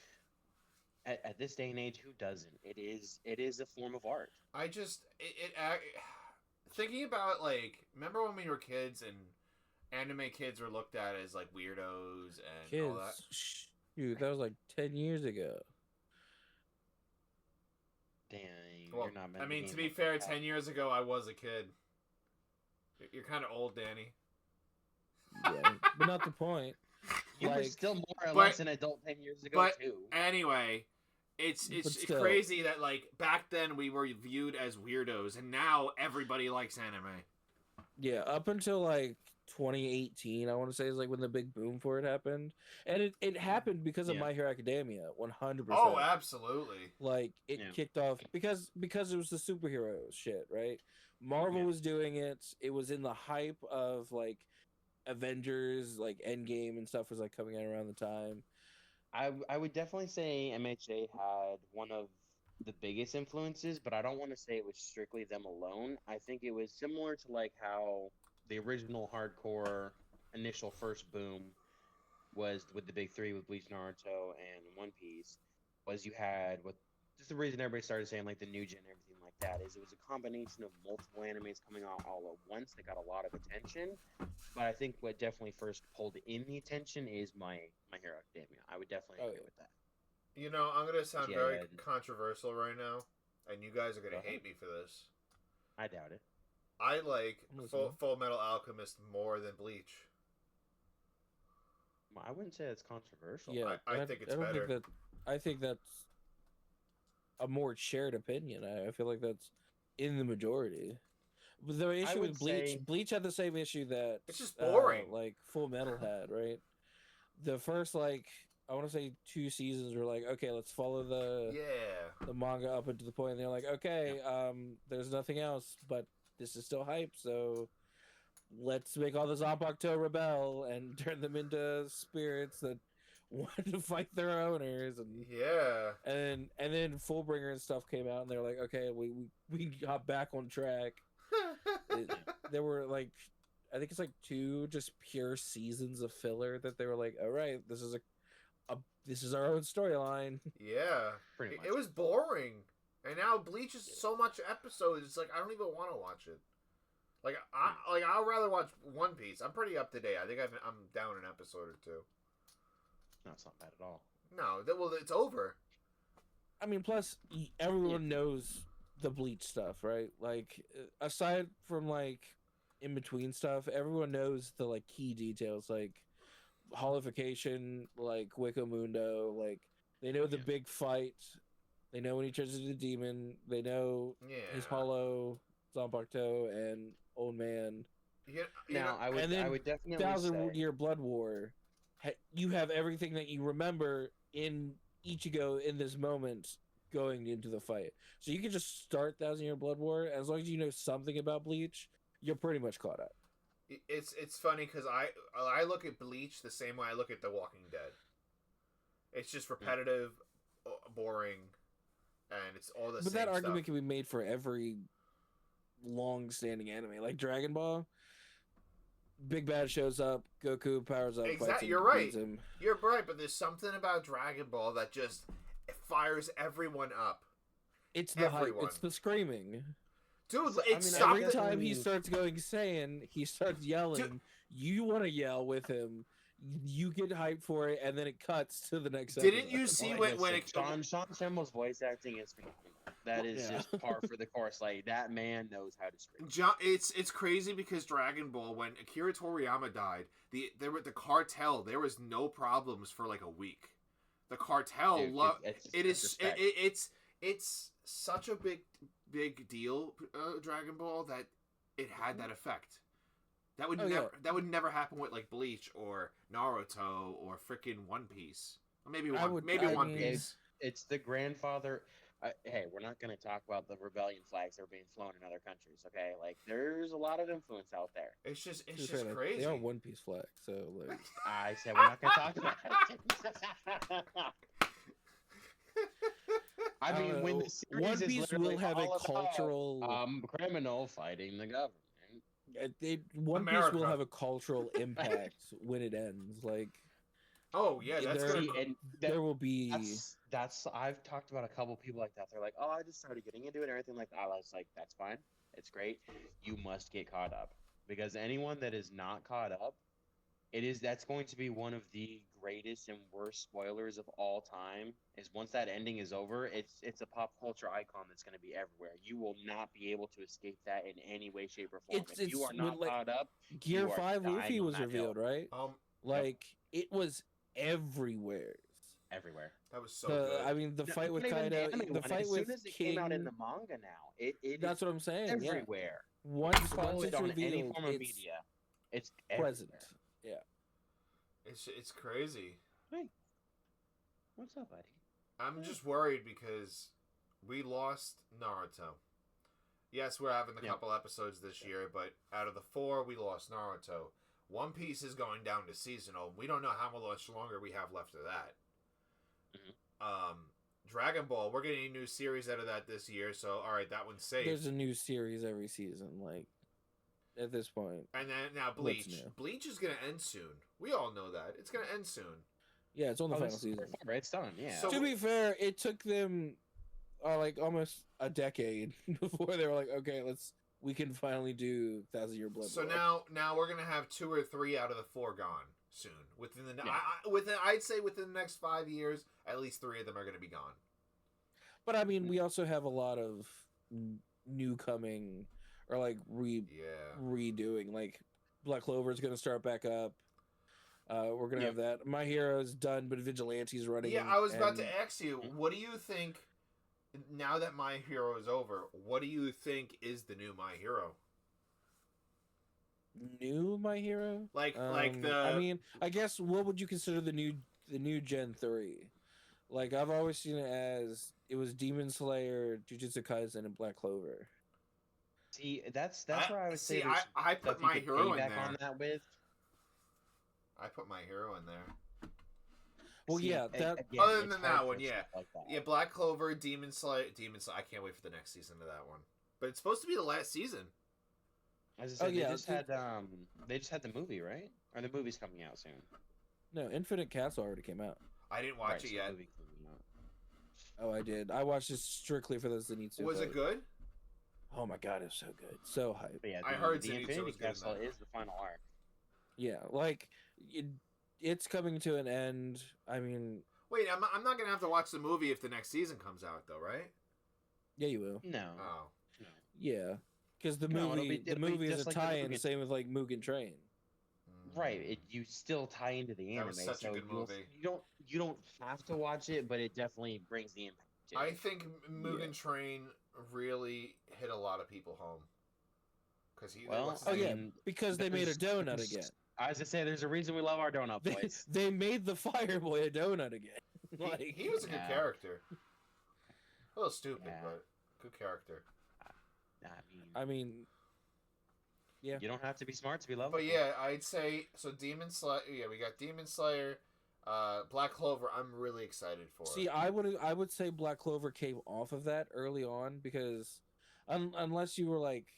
at this day and age, who doesn't? It is a form of art. I just thinking about, like, remember when we were kids and anime kids were looked at as like weirdos and all that? Shoot, that was like 10 years ago. Dang, Well, you're not meant I mean, to be like fair, that. 10 years ago I was a kid. You're kind of old, Danny. Yeah, but not the point. You were like- still more or but- less an adult 10 years ago but- too. Anyway, it's But still. crazy that, like, back then we were viewed as weirdos and now everybody likes anime. Yeah, up until like 2018, I want to say, is like when the big boom for it happened, and it happened because of Yeah. My Hero Academia, 100%. Oh, absolutely. Like it Yeah. kicked off because it was the superhero shit, right? Marvel Yeah. was doing it. It was in the hype of like Avengers, like Endgame and stuff was like coming out around the time. I would definitely say MHA had one of the biggest influences, but I don't want to say it was strictly them alone. I think it was similar to like how the original hardcore initial first boom was with the big three with Bleach, Naruto, and One Piece. Was you had what just the reason everybody started saying like the new gen and everything like that is it was a combination of multiple animes coming out all at once that got a lot of attention. But I think what definitely first pulled in the attention is My Hero Academia. I would definitely agree with that. You know, I'm going to sound Yeah, very yeah. controversial right now, and you guys are going Go to ahead. hate me for this. I doubt it. I like I'm listening. Full Metal Alchemist more than Bleach. Well, I wouldn't say it's controversial. Yeah, I think it's don't better. I think that's a more shared opinion. I feel like that's in the majority. But the issue would with Bleach, say- Bleach had the same issue that It's just boring. like Full Metal had, right? The first like I want to say 2 seasons were like, okay, let's follow the manga up into the point. And they're like, okay, there's nothing else, but this is still hype, so let's make all the Zanpakuto rebel and turn them into spirits that want to fight their owners, and Yeah. and then Fullbringer and stuff came out, and they're like, okay, we got back on track. There were like, I think it's like 2 just pure seasons of filler that they were like, all right, this is our own storyline. Yeah. Pretty much. It was boring. And now Bleach is so much episodes, it's like I don't even want to watch it. Like I'd rather watch One Piece. I'm pretty up to date. I think I'm down an episode or 2. No, it's not bad at all. No, well, it's over. I mean, plus everyone knows the Bleach stuff, right? Like, aside from like in between stuff, everyone knows the like key details, like holification, like Wiccamundo. Like, they know the big fight. They know when he turns into a demon. They know his hollow, Zanpakuto, and Old Man. Now, I would definitely Thousand-Year Blood War. You have everything that you remember in Ichigo in this moment going into the fight. So you can just start Thousand-Year Blood War. As long as you know something about Bleach, you're pretty much caught up. It's funny because I look at Bleach the same way I look at The Walking Dead. It's just repetitive, boring, and it's all the same But that argument stuff. can be made for every long-standing anime. Like Dragon Ball, Big Bad shows up, Goku powers up. Exactly, you're right. You're right, but there's something about Dragon Ball that just fires everyone up. It's the hype. It's the screaming. Dude, every time he starts going Saiyan, he starts yelling. Dude. You want to yell with him. You get hyped for it, and then it cuts to the next. Didn't you see when Sean Schimmel's voice acting is that is just par for the course. Like, that man knows how to scream. It's crazy because Dragon Ball, when Akira Toriyama died, the cartel, there was no problems for like a week. The cartel, it's such a big deal, Dragon Ball, that it had that effect. That would never happen with like Bleach or Naruto or freaking One Piece. Or maybe One Piece. It's the grandfather. Hey, we're not going to talk about the rebellion flags that are being flown in other countries, okay? Like, there's a lot of influence out there. It's just crazy. They are One Piece flags, so like. I said we're not going to talk about it. I mean, when the series One Piece will have a cultural criminal fighting the government. One Piece will have a cultural impact when it ends. Like, oh yeah, there will be. That's I've talked about a couple people like that. They're like, oh, I just started getting into it and everything like that. I was like, that's fine, it's great. You must get caught up, because anyone that is not caught up, that's going to be one of the greatest and worst spoilers of all time. Is once that ending is over, it's a pop culture icon that's going to be everywhere. You will not be able to escape that in any way, shape, or form. If you are not caught up, Gear 5 Luffy was revealed, right? It was everywhere. Everywhere. That was so good. I mean, the fight with Kaido, the fight with King. Came out in the manga now. That's what I'm saying. Everywhere. Yeah. Once it's on revealed, any form of media, it's present. Everywhere. Yeah. It's crazy. Hey, what's up, buddy? I'm just worried because we lost Naruto. Yes, we're having a couple episodes this year, but out of the 4, we lost Naruto. One Piece is going down to seasonal. We don't know how much longer we have left of that. Mm-hmm. Dragon Ball, we're getting a new series out of that this year, so alright, that one's safe. There's a new series every season, like, at this point. And then now Bleach. Bleach is going to end soon. We all know that. It's going to end soon. Yeah, it's on the final season. It's done, yeah. So, to be fair, it took them like almost a decade before they were like, okay, we can finally do Thousand-Year Blood War. So now we're gonna have 2 or 3 out of the 4 gone soon. I'd say within the next 5 years, at least 3 of them are gonna be gone. But I mean, we also have a lot of new coming or like redoing. Like Black Clover is gonna start back up. We're gonna have that. My Hero's done, but Vigilante's running. Yeah, I was about to ask you, what do you think? Now that My Hero is over, what do you think is the new My Hero? New My Hero? I mean, I guess what would you consider the new Gen 3? Like, I've always seen it as it was Demon Slayer, Jujutsu Kaisen, and Black Clover. See, that's where I would say I put My Hero in there. On that with. I put My Hero in there. Well, other than that one, Black Clover, Demon Slayer. I can't wait for the next season of that one. But it's supposed to be the last season. As I said, they just had the movie, right? Or the movie's coming out soon. No, Infinite Castle already came out. I didn't watch it yet. Oh, I did. I watched it strictly for the Zenitsu. Was it good? Oh my god, it was so good, so hype. Yeah, I heard the Infinity Castle is the final arc. Yeah, like it's coming to an end. I mean, Wait, I'm not gonna have to watch the movie if the next season comes out, though, right? yeah, you will. No. Oh, No. Yeah, because the No, movie it'll be is a just like the tie-in. Mugen. Same with like Mugen Train. Right. You still tie into the That anime, was such a so good movie. you don't have to watch it, but it definitely brings the impact. to I it. think Mugen Train really hit a lot of people home. Because Well, Oh yeah, mean, because they made a donut there's- again. I was gonna say, there's a reason we love our donut They, boys. they made the Fire Boy a donut again. Like, he was a good Yeah. character. A little stupid, Yeah. but good character. I mean, yeah. You don't have to be smart to be lovable. But yeah, I'd say so. Demon Slayer. Yeah, we got Demon Slayer, Black Clover. I'm really excited for. See, I would say Black Clover came off of that early on because, unless you were like,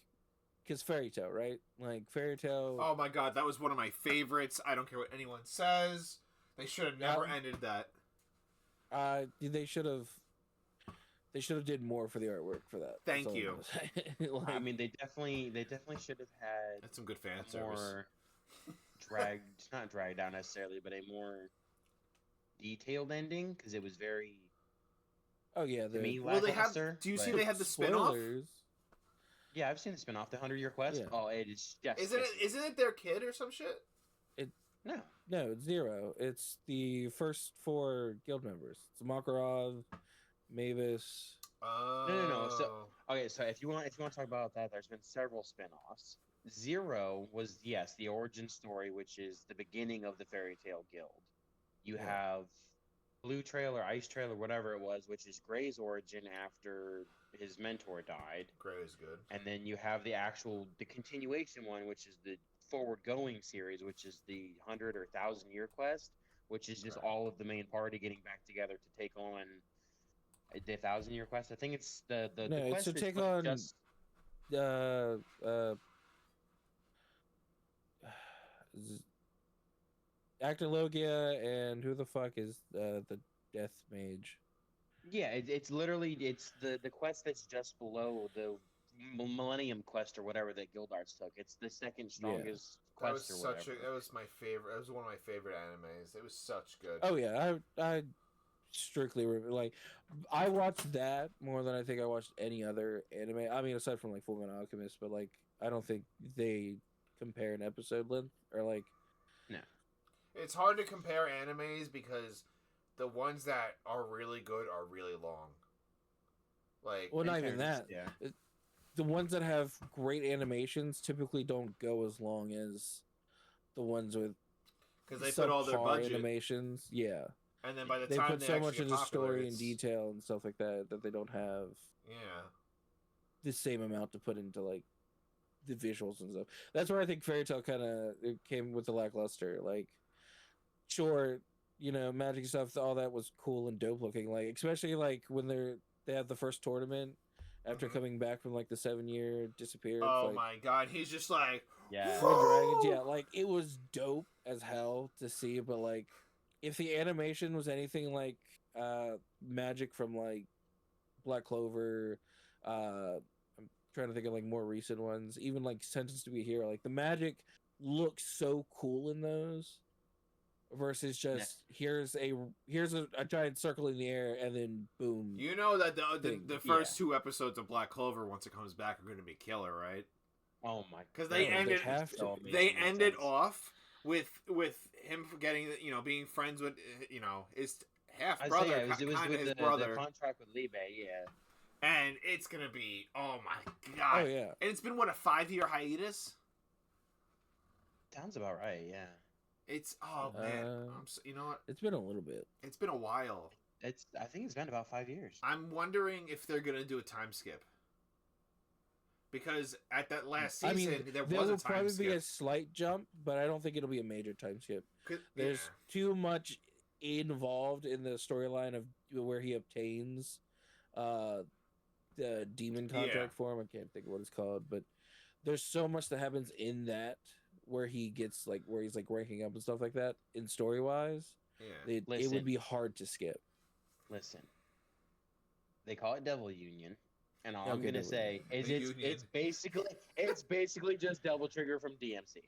because Fairy Tail, right? Like Fairy Tail. Oh my god, that was one of my favorites. I don't care what anyone says. They should have never ended that. They should have. They should have did more for the artwork for that. That's Thank all I'm you. gonna say. I mean, they definitely should have had That's some good fan a service. more not dragged down necessarily, but a more detailed ending because it was very Oh yeah, to me Well, they have. lackluster, Do you see but- they had the spin-off? spoilers. Yeah, I've seen the spin-off, the 100-Year Quest. Yeah. Oh, it is just Isn't it their kid or some shit? no. No, it's Zero. It's the first 4 guild members. It's Makarov, Mavis. No. Okay, so if you want to talk about that, there's been several spin-offs. Zero was the origin story, which is the beginning of the Fairy Tail Guild. You Yeah. have Blue Trail or Ice Trail or whatever it was, which is Gray's origin after his mentor died. Gray is good. And then you have the continuation one, which is the forward going series, which is the 100 or 1,000-year quest, which is just Okay. all of the main party getting back together to take on the 1,000-year quest. I think it's the No, it's quest to is take like on- just Actologia and who the fuck is the Death Mage? yeah, it's literally the quest that's just below the Millennium Quest or whatever that Guildarts took. It's the second strongest That was quest or whatever. that was my favorite. That was one of my favorite animes. It was such good. Oh yeah, I strictly like I watched that more than I think I watched any other anime. I mean, aside from like Fullmetal Alchemist, but like I don't think they compare in episode length or like. It's hard to compare animes because the ones that are really good are really long. Like, Well, not even In that. fairness, Yeah. The ones that have great animations typically don't go as long as the ones with because they put all their subpar budget, animations. Yeah, and then by the they time put they so actually much get into popular, story and it's- detail and stuff like that that they don't have Yeah, the same amount to put into like the visuals and stuff. That's where I think Fairy Tail kind of came with the lackluster. Like, sure, you know, magic stuff, all that was cool and dope looking. Like, especially like when they have the first tournament after Mhm. coming back from like the 7-year disappearance. Oh like, my god, he's just like, Yeah. Red Dragons, yeah, like it was dope as hell to see, but like if the animation was anything like magic from like Black Clover, I'm trying to think of like more recent ones, even like Sentence to Be a Hero, like the magic looks so cool in those versus just here's a giant circle in the air and then boom. you know that the Thing. first 2 episodes of Black Clover, once it comes back, are going to be killer, right? Oh my. 'Cause they God. ended- have to So be. They amazing, ended makes sense. off with him getting, being friends with, his half I'd say, brother, yeah, it was kind with of his the brother, contract with Libe, yeah. and it's gonna be, oh my god! Oh yeah. And it's been what, a 5-year hiatus? Sounds about right, yeah. It's man, you know what? It's been a little bit. It's been a while. I think it's been about 5 years. I'm wondering if they're gonna do a time skip. Because at that last I season, mean, there there was a will time probably be a skip. slight jump, but I don't think it'll be a major time skip. There's Yeah. too much involved in the storyline of where he obtains the demon contract Yeah. form. I can't think of what it's called, but there's so much that happens in that where he gets like where he's like ranking up and stuff like that in story wise. Yeah. It Listen. would be hard to skip. Listen. They call it Devil Union. And all I'm Okay, gonna Devil say is The it's Union. it's basically just Devil Trigger from DMC.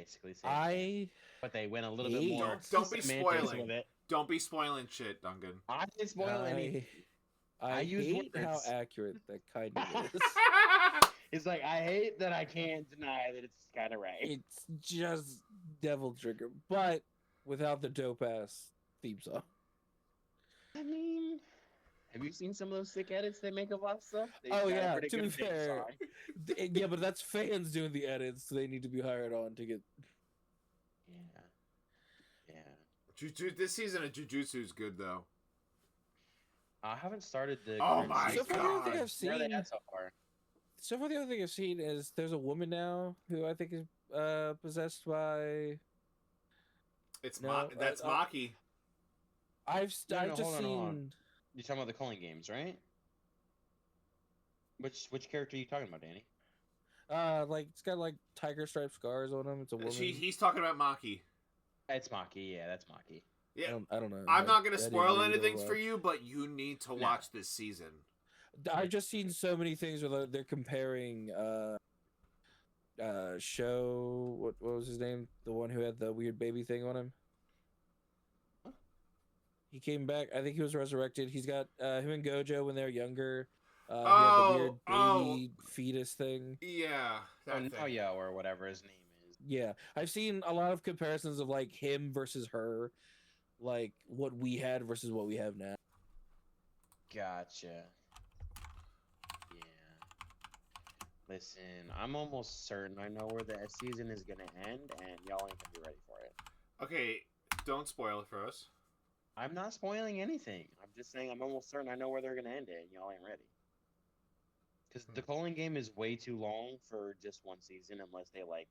basically same thing. But they went a little bit more. Don't be semantics spoiling. with it. Don't be spoiling shit, Duncan. I didn't spoil any. I use hate how words. accurate that kind of is. It's like I hate that I can't deny that it's kind of right. It's just Devil Trigger, but without the dope ass theme song. I mean, have you seen some of those sick edits they make of lots of stuff? They've Oh got a yeah, pretty to be good theme fair, song. yeah, but that's fans doing the edits, so they need to be hired on to get. Yeah. This season of Jujutsu is good though. I haven't started the. Oh current my season. So far, the only thing God. I've Where are they seen. at so far? So far, the only thing I've seen is there's a woman now who I think is possessed by. It's No, that's Maki. I've No, just hold on, seen. hold on. You're talking about the Culling games, right? Which character are you talking about, Danny? Like it's got like tiger stripe scars on him. It's a woman. He's talking about Maki. It's Maki. Yeah, that's Maki. Yeah. I don't know. I'm not gonna I didn't spoil read or anything for watch. you, but you need to watch this season. I've just seen so many things where they're comparing show what was his name? The one who had the weird baby thing on him. He came back. I think he was resurrected. He's got him and Gojo when they were younger. He had the weird baby fetus thing. Yeah. That thing. Naoya or whatever his name is. Yeah, I've seen a lot of comparisons of like him versus her, like what we had versus what we have now. Gotcha. Yeah. Listen, I'm almost certain I know where the season is gonna end, and y'all ain't gonna be ready for it. Okay, don't spoil it for us. I'm not spoiling anything. I'm just saying I'm almost certain I know where they're gonna end it, and y'all ain't ready. Because the Culling game is way too long for just one season, unless they like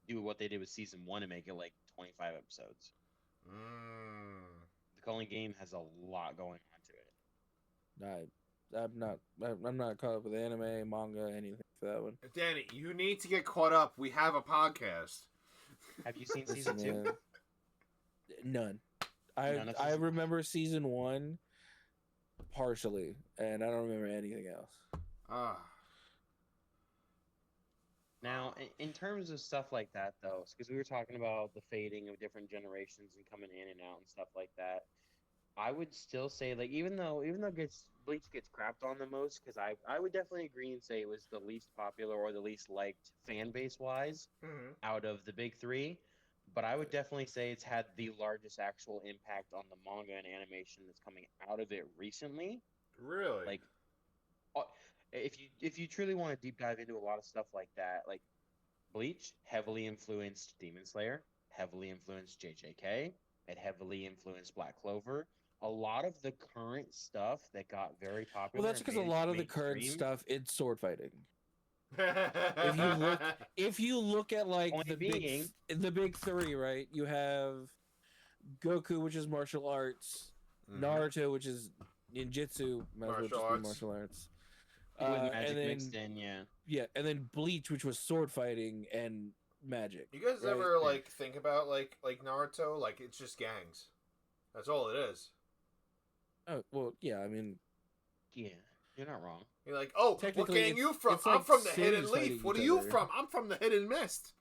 do what they did with season 1 and make it like 25 episodes. The Culling game has a lot going on to it. I'm not caught up with anime, manga, anything for that one. Danny, you need to get caught up. We have a podcast. Have you seen Listen, season 2? man, none. None of I season- remember season 1 partially, and I don't remember anything else. Now, in terms of stuff like that, though, because we were talking about the fading of different generations and coming in and out and stuff like that, I would still say, like, even though Bleach gets crapped on the most, because I would definitely agree and say it was the least popular or the least liked fan base wise out of the big three, but I would definitely say it's had the largest actual impact on the manga and animation that's coming out of it recently. Really? Like, if you truly want to deep dive into a lot of stuff like that, like Bleach heavily influenced Demon Slayer, heavily influenced JJK, it heavily influenced Black Clover. A lot of the current stuff that got very popular. Well, that's because a lot of the current stuff it's sword fighting. if If you look at like Point being- the big three, right? You have Goku, which is martial arts, Naruto, which is ninjutsu, might as well just be martial arts. with magic and then, mixed in, yeah. and then Bleach, which was sword fighting and magic. You guys right? ever like think about like Naruto? Like it's just gangs. That's all it is. Oh well, yeah. I mean, Yeah, you're not wrong. You're like, oh, what Technically, gang you it's- from? it's I'm like from the cities Hidden Leaf. fighting What are each you other. from? I'm from the Hidden Mist.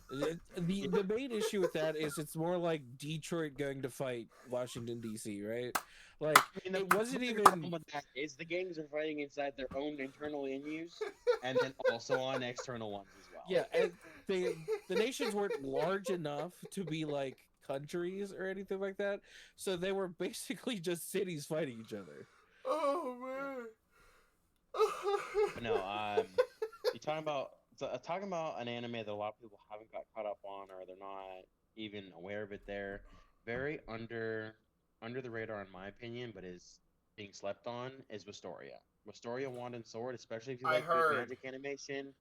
the main issue with that is it's more like Detroit going to fight Washington D.C. Right? Like I mean, it wasn't the even. problem with that is the gangs are fighting inside their own internal in-use, and then also on external ones as well. Yeah, and the nations weren't large enough to be like countries or anything like that, so they were basically just cities fighting each other. Oh man. But no, you're talking about an anime that a lot of people haven't got caught up on, or they're not even aware of it. There, very under the radar in my opinion, but is being slept on is Wistoria. Wistoria Wand and Sword, especially if you I like heard. good magic animation.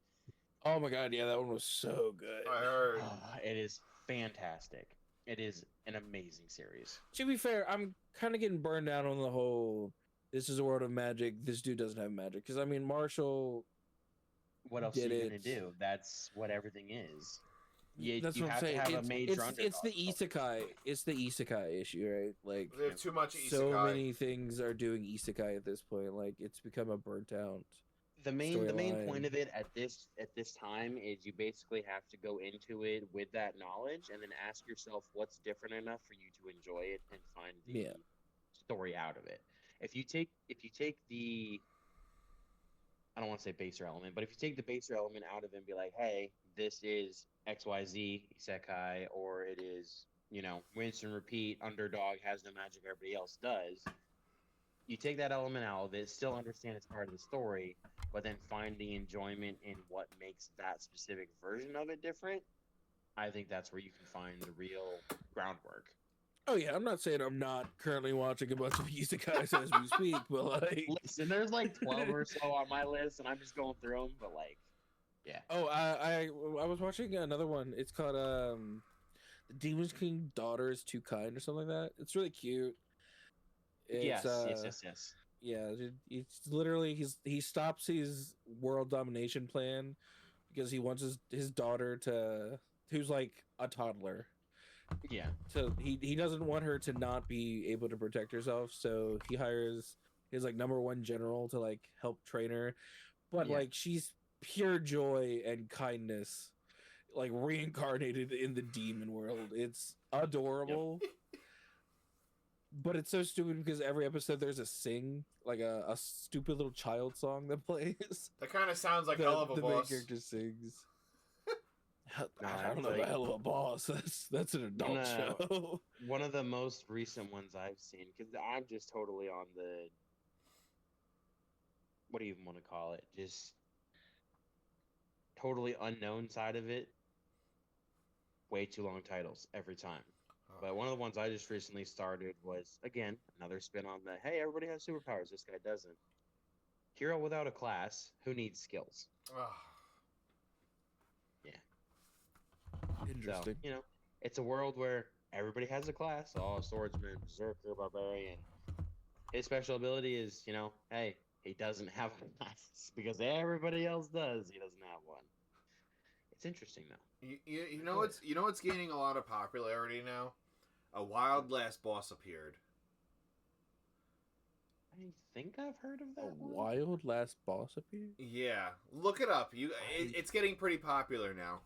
Oh my god, yeah, that one was so good. I heard. It is fantastic. It is an amazing series. To be fair, I'm kind of getting burned out on the whole. This is a world of magic. This dude doesn't have magic because I mean, Marshall. What else Did are you gonna it. do? That's what everything is. That's you what I'm have saying. to have a major It's the underdog. isekai. It's the isekai issue, right? Like They have too much isekai. so many things are doing isekai at this point. Like it's become a burnt out. the main point storyline. of it at this time is you basically have to go into it with that knowledge and then ask yourself what's different enough for you to enjoy it and find the Yeah. story out of it. If you take the, I don't want to say baser element, but if you take the baser element out of it and be like, hey, this is XYZ isekai, or it is, rinse and repeat, underdog has no magic everybody else does. You take that element out of it, still understand it's part of the story, but then find the enjoyment in what makes that specific version of it different. I think that's where you can find the real groundwork. Oh yeah, I'm not saying I'm not currently watching a bunch of isekais as we speak, but like, Listen, there's like 12 or so on my list, and I'm just going through them. But like, yeah. oh, I was watching another one. It's called The Demon King Daughter is Too Kind or something like that. It's really cute. It's, Yes. Yeah, it's literally he stops his world domination plan because he wants his daughter to, who's like a toddler. Yeah. So he doesn't want her to not be able to protect herself, so he hires his like number one general to like help train her. But Yeah. like she's pure joy and kindness, like reincarnated in the demon world. It's adorable. But it's so stupid because every episode there's a sing, like a stupid little child song that plays. That kind of sounds like Hell of a the main Boss. character sings. No, I don't know like- about Hell of a Boss. That's an adult No. show. One of the most recent ones I've seen, because I'm just totally on the, what do you even want to call it? Just totally unknown side of it. Way too long titles every time. But one of the ones I just recently started was, again, another spin on the, hey, everybody has superpowers, this guy doesn't. Hero without a class, who needs skills? Ugh. Interesting. So, it's a world where everybody has a class, all swordsman, berserker, barbarian. His special ability is, hey, he doesn't have a class because everybody else does. He doesn't have one. It's interesting though. You know what's gaining a lot of popularity now? A wild last boss appeared. I think I've heard of that. A one. wild last boss appeared? Yeah, look it up. It's getting pretty popular now.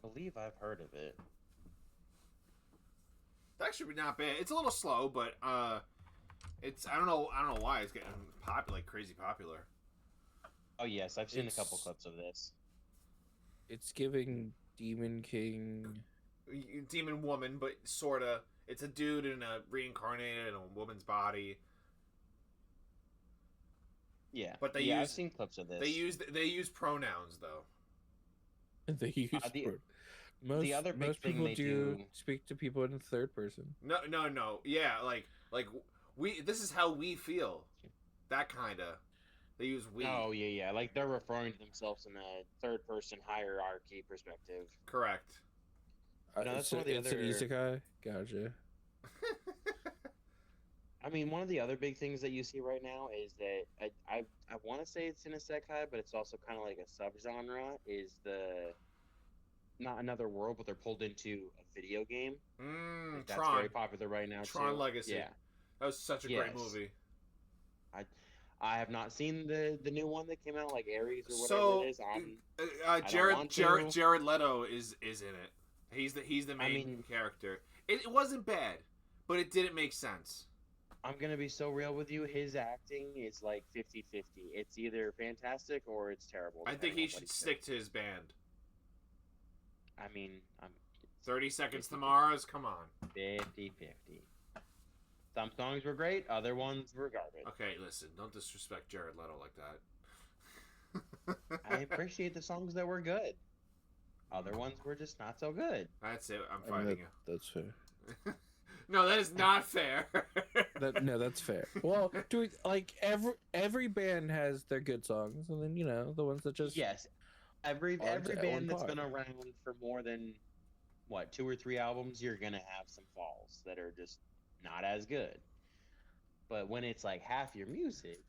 I believe I've heard of it. That should be not bad. It's a little slow, but it's I don't know why it's getting like crazy popular. Oh yes, I've seen a couple It's- clips of this. It's giving Demon King. Demon woman, but sorta. It's a dude in a reincarnated in a woman's body. Yeah, But they I've use- seen clips of this. They use pronouns though. They use the other big most thing people they do do- speak to people in third person. No. Yeah, like we. This is how we feel. That kinda. They use we. Oh yeah. Like they're referring to themselves in a third-person hierarchy perspective. Correct. No, that's one of the it's other- an isekai. Gotcha. I mean, one of the other big things that you see right now is that I want to say it's in a isekai, but it's also kind of like a subgenre. Is the not another world, but they're pulled into a video game. Like, that's Tron. very popular right now. Tron too. Legacy. Yeah, That was such a great Yes. movie. I have not seen the new one that came out, like Ares or whatever So, it is. Jared want to. Jared Leto is in it. He's the main mean- character. It wasn't bad, but it didn't make sense. I'm gonna be so real with you. His acting is like 50-50. It's either fantastic or it's terrible. I think depending he on what should he's stick to his band. doing. I mean, I'm 30 Seconds to 50-50. Mars, come on. 50-50. Some songs were great, other ones were garbage. Okay, listen, don't disrespect Jared Leto like that. I appreciate the songs that were good. Other ones were just not so good. That's it. I'm I mean, fighting that's fair. you. No, that is not fair. No, that's fair. Well, do we, like every band has their good songs, and then the ones that just Yes, every Aren't every on band that's par. been around for more than 2 or 3 albums, you're gonna have some falls that are just not as good. But when it's like half your music,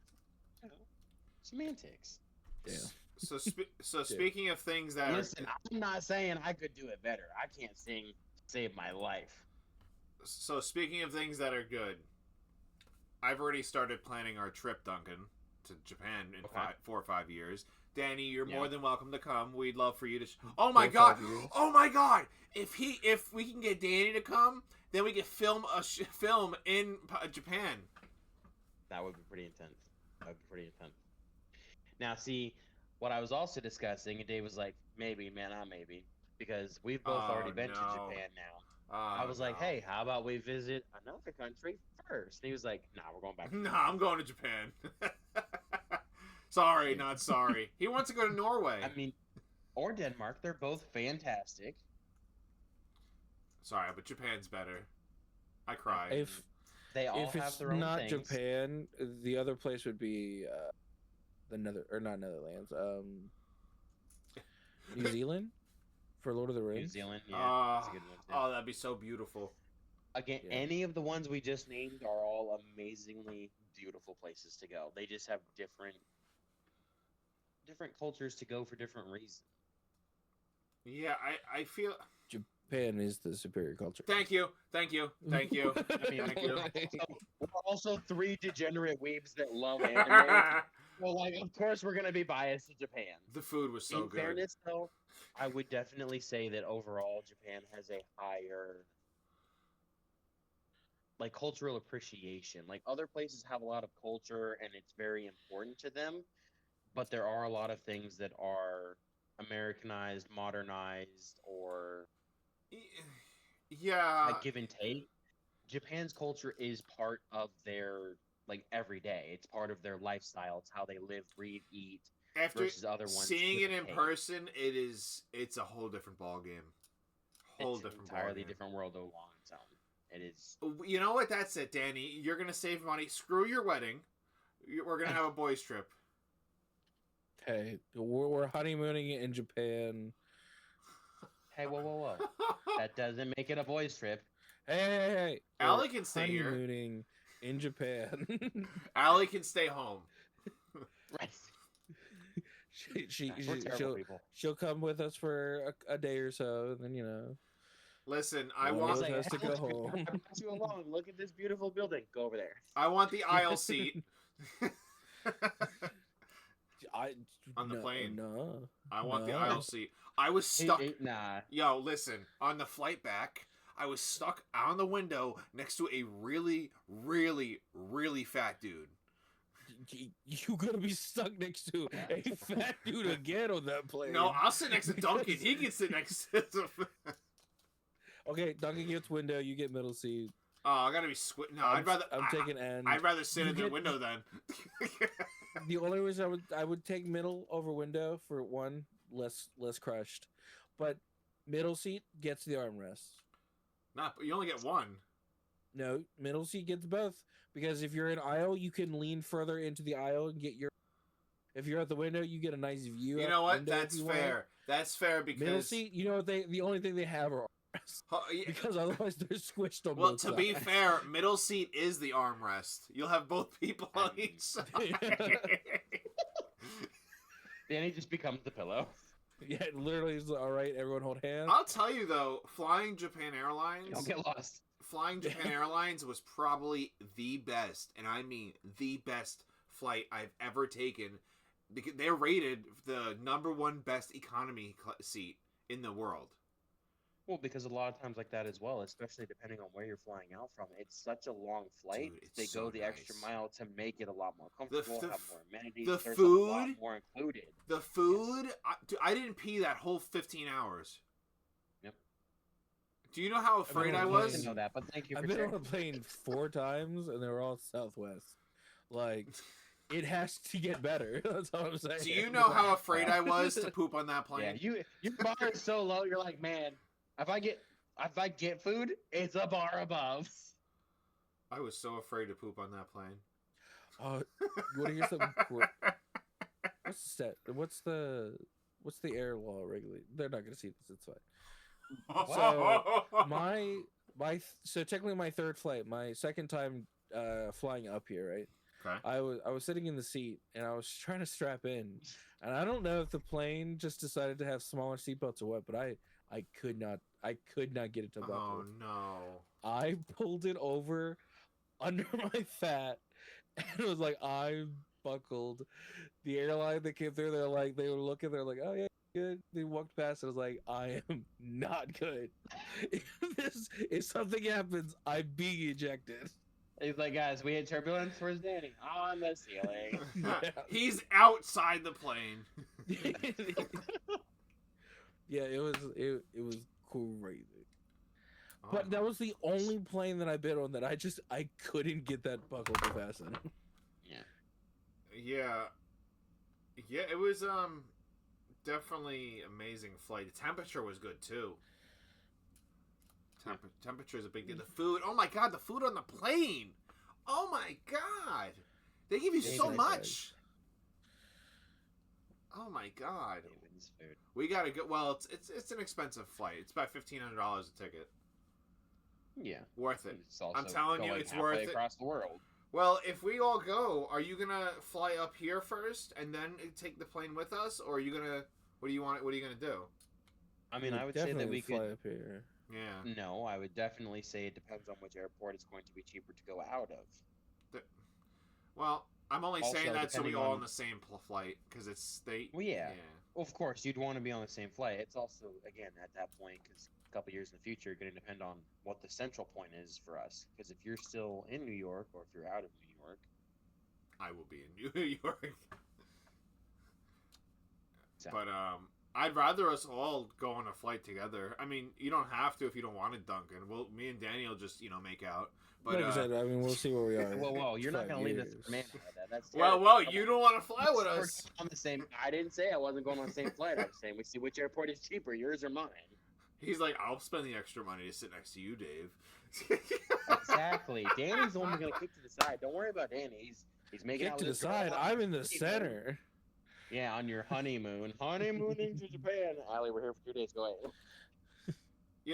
semantics. Yeah. So speaking of things that Listen, I'm not saying I could do it better. I can't sing "Save My Life." speaking of things that are good, I've already started planning our trip, Duncan, to Japan in Okay. 4 or 5 years. Danny, you're Yeah. more than welcome to come. We'd love for you to. Oh my 4 or god! 5 years. Oh my god! If we can get Danny to come, then we can film a film in Japan. That would be pretty intense. That would be pretty intense. Now, see, what I was also discussing, and Dave was like, maybe, man, not maybe, because we've both Oh, already been to no. Japan now. Oh, I was like, no. hey, how about we visit another country first? And he was like, nah, we're going back. No, I'm going to Japan. Sorry, not sorry. He wants to go to Norway. I mean, or Denmark. They're both fantastic. Sorry, but Japan's better. I cry. If They all if have it's their own not things. Japan, the other place would be not Netherlands. New Zealand for Lord of the New Rings. Zealand, yeah, that's a good one too. Oh, that'd be so beautiful. Again, Yeah. any of the ones we just named are all amazingly beautiful places to go. They just have different cultures to go for different reasons. Yeah, I feel. Japan is the superior culture. Thank you. Thank you. Thank you. I mean, Thank you. we're also 3 degenerate weebs that love anime. So, like, of course, we're gonna be biased to Japan. The food was so In good. fairness, though, I would definitely say that overall Japan has a higher, like, cultural appreciation. Like, other places have a lot of culture and it's very important to them, but there are a lot of things that are Americanized, modernized, or Yeah. like give and take. Japan's culture is part of their like everyday. It's part of their lifestyle. It's how they live, breathe, eat. After versus other ones, seeing give it and in take. person, it's a whole different ball game. Whole It's an different entirely ballgame. different world on its own. It is. You know what? That's it, Danny. You're gonna save money. Screw your wedding. We're gonna have a boys' trip. Okay, we're honeymooning in Japan. Hey, whoa! That doesn't make it a boys' trip. Hey, Allie we're can stay here. honeymooning in Japan. Allie can stay home. Right. She We're terrible people. she'll come with us for a day or so, and then Listen, I One of want us has to go "Alex, home." I'm not too alone. Look at this beautiful building. Go over there. I want the aisle seat. I On the plane. No, I want the No. aisle seat. I was stuck. Nah. Yo, listen. On the flight back, I was stuck on the window next to a really, really, really fat dude. you gonna be stuck next to a fat dude again on that plane. No, I'll sit next to Duncan. He can sit next to. Okay, Duncan gets window. You get middle seat. Oh, I gotta be No, I'd rather. I'm taking end. I'd rather sit You in the get- window then. The only reason I would take middle over window for one less crushed, but middle seat gets the armrest. Not, you only get one. No, middle seat gets both because if you're in aisle, you can lean further into the aisle and get your. If you're at the window, you get a nice view. You out know the what? window if That's you want. fair. That's fair because. Middle seat, you know what the only thing they have are armrests Yeah, because otherwise they're squished on well, both to be sides. fair, middle seat is the armrest. You'll have both people on each side. Danny just becomes the pillow. Yeah, it literally is all right. Everyone hold hands. I'll tell you though, flying Japan Airlines. Don't get lost. Flying Japan Airlines was probably the best, and I mean the best flight I've ever taken. Because they're rated the #1 best economy seat in the world. Well, because a lot of times like that as well, especially depending on where you're flying out from, it's such a long flight. Dude, it's they so go the extra nice. mile to make it a lot more comfortable, the have f- more amenities. the There's a lot food- more included. The food, I didn't pee that whole 15 hours. Yep. Do you know how afraid I on a I was? didn't know that, but thank you I've for been sharing. on a plane 4 times and they were all Southwest. Like, it has to get better. That's all I'm saying. Do you know how afraid I was to poop on that plane? Yeah, your bar is so low. You're like, man, if I get food, it's a bar above. I was so afraid to poop on that plane. Oh, you want to hear something? What's the stat? What's the air law regulate? They're not going to see this. It's fine. So, so technically my third flight, my second time flying up here, right? Okay. I was sitting in the seat and I was trying to strap in, and I don't know if the plane just decided to have smaller seatbelts or what, but I could not get it to buckle. Oh no. I pulled it over under my fat and it was like, I'm buckled. The airline that came through, they were looking, they're like, oh yeah, good. They walked past, and I was like, I am not good. If something happens, I'm being ejected. He's like, guys, we had turbulence. Where's Danny? On the ceiling. He's outside the plane. Yeah, it was crazy. Oh, But that was the only plane that I've been on that I couldn't get that buckle to fasten. yeah, it was definitely amazing flight. The temperature was good too. Temperature is a big deal. The food, oh my god, the food on the plane. Oh my god, they give you so much. Oh my god. We gotta go. Well, it's an expensive flight. It's about $1,500 a ticket. Yeah, Worth it. It's also I'm telling you, going it's worth it. across the world. Well, if we all go, are you gonna fly up here first and then take the plane with us, or are you gonna? What do you want? What are you gonna do? I mean, I would say that we fly could. up here. Yeah. No, I would definitely say it depends on which airport it's going to be cheaper to go out of. Well, I'm only Also, saying that so we depending all on- on the same flight because it's they. Well, yeah. Well, of course, you'd want to be on the same flight. It's also, again, at that point, because a couple years in the future, going to depend on what the central point is for us. Because if you're still in New York or if you're out of New York, I will be in New York. so, But I'd rather us all go on a flight together. I mean, you don't have to if you don't want it, Duncan. Well, me and Danny will just make out. But Like I said, I mean, we'll see where we are. well, you're not in going to 5 leave this years. man like that. That's well, terrible. you don't want to fly with We're us. on the same. I didn't say I wasn't going on the same flight. I was saying we see which airport is cheaper, yours or mine. He's like, I'll spend the extra money to sit next to you, Dave. Exactly. Danny's the one going to kick to the side. Don't worry about Danny. He's making Get out to with the his girl. side. I'm in the center. Yeah, on your honeymoon. Honeymooning to Japan. Allie, we're here for 2 days. Go ahead.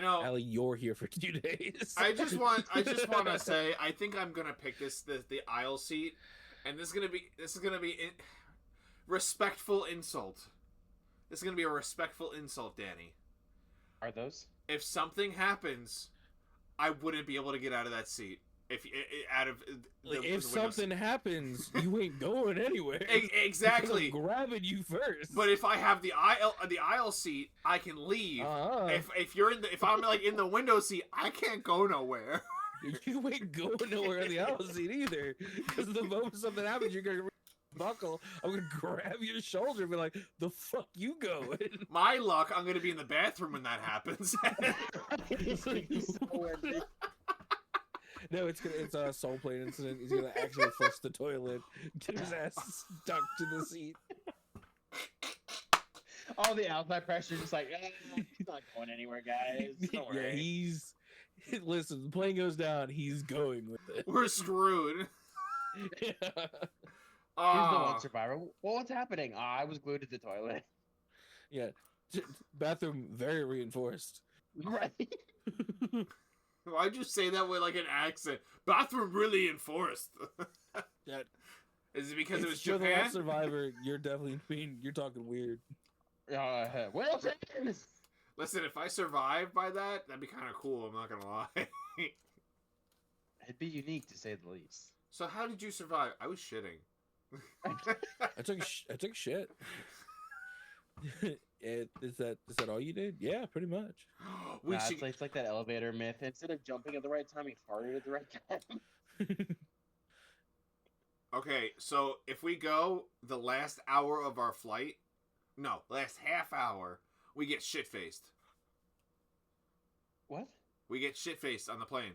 Allie, you're here for 2 days. I just want to say I think I'm gonna pick the aisle seat, and this is gonna be respectful insult. This is gonna be a respectful insult, Danny. Are those? If something happens, I wouldn't be able to get out of that seat. Out of Like, the if window seat. something happens, you ain't going anywhere. Exactly. I'm grabbing you first. But if I have the aisle seat, I can leave. If I'm like in the window seat, I can't go nowhere. You ain't going nowhere in the aisle seat either. Because the moment something happens, you're gonna buckle. I'm gonna grab your shoulder and be like, "The fuck you going?" My luck, I'm gonna be in the bathroom when that happens. No, it's a soul plane incident. He's gonna actually flush the toilet, get his ass stuck to the seat. All the outside pressure is just like, he's not going anywhere, guys. Don't worry. Yeah, listen, the plane goes down, he's going with it. We're screwed. Here's the one survivor. Well, what's happening? I was glued to the toilet. Yeah, bathroom very reinforced. Right. Why'd you say that with like an accent? Bathroom really enforced. Yeah. Is it because it was You're the Japan? last survivor. You're definitely you're talking weird. Wilson! Listen, if I survive by that, that'd be kind of cool. I'm not gonna lie. It'd be unique to say the least. So how did you survive? I was shitting. I took shit. Is that all you did? Yeah, pretty much. It's like that elevator myth. Instead of jumping at the right time, he farted at the right time. Okay, so if we go the last hour of our flight, no, last half hour, we get shit faced. What? We get shit faced on the plane.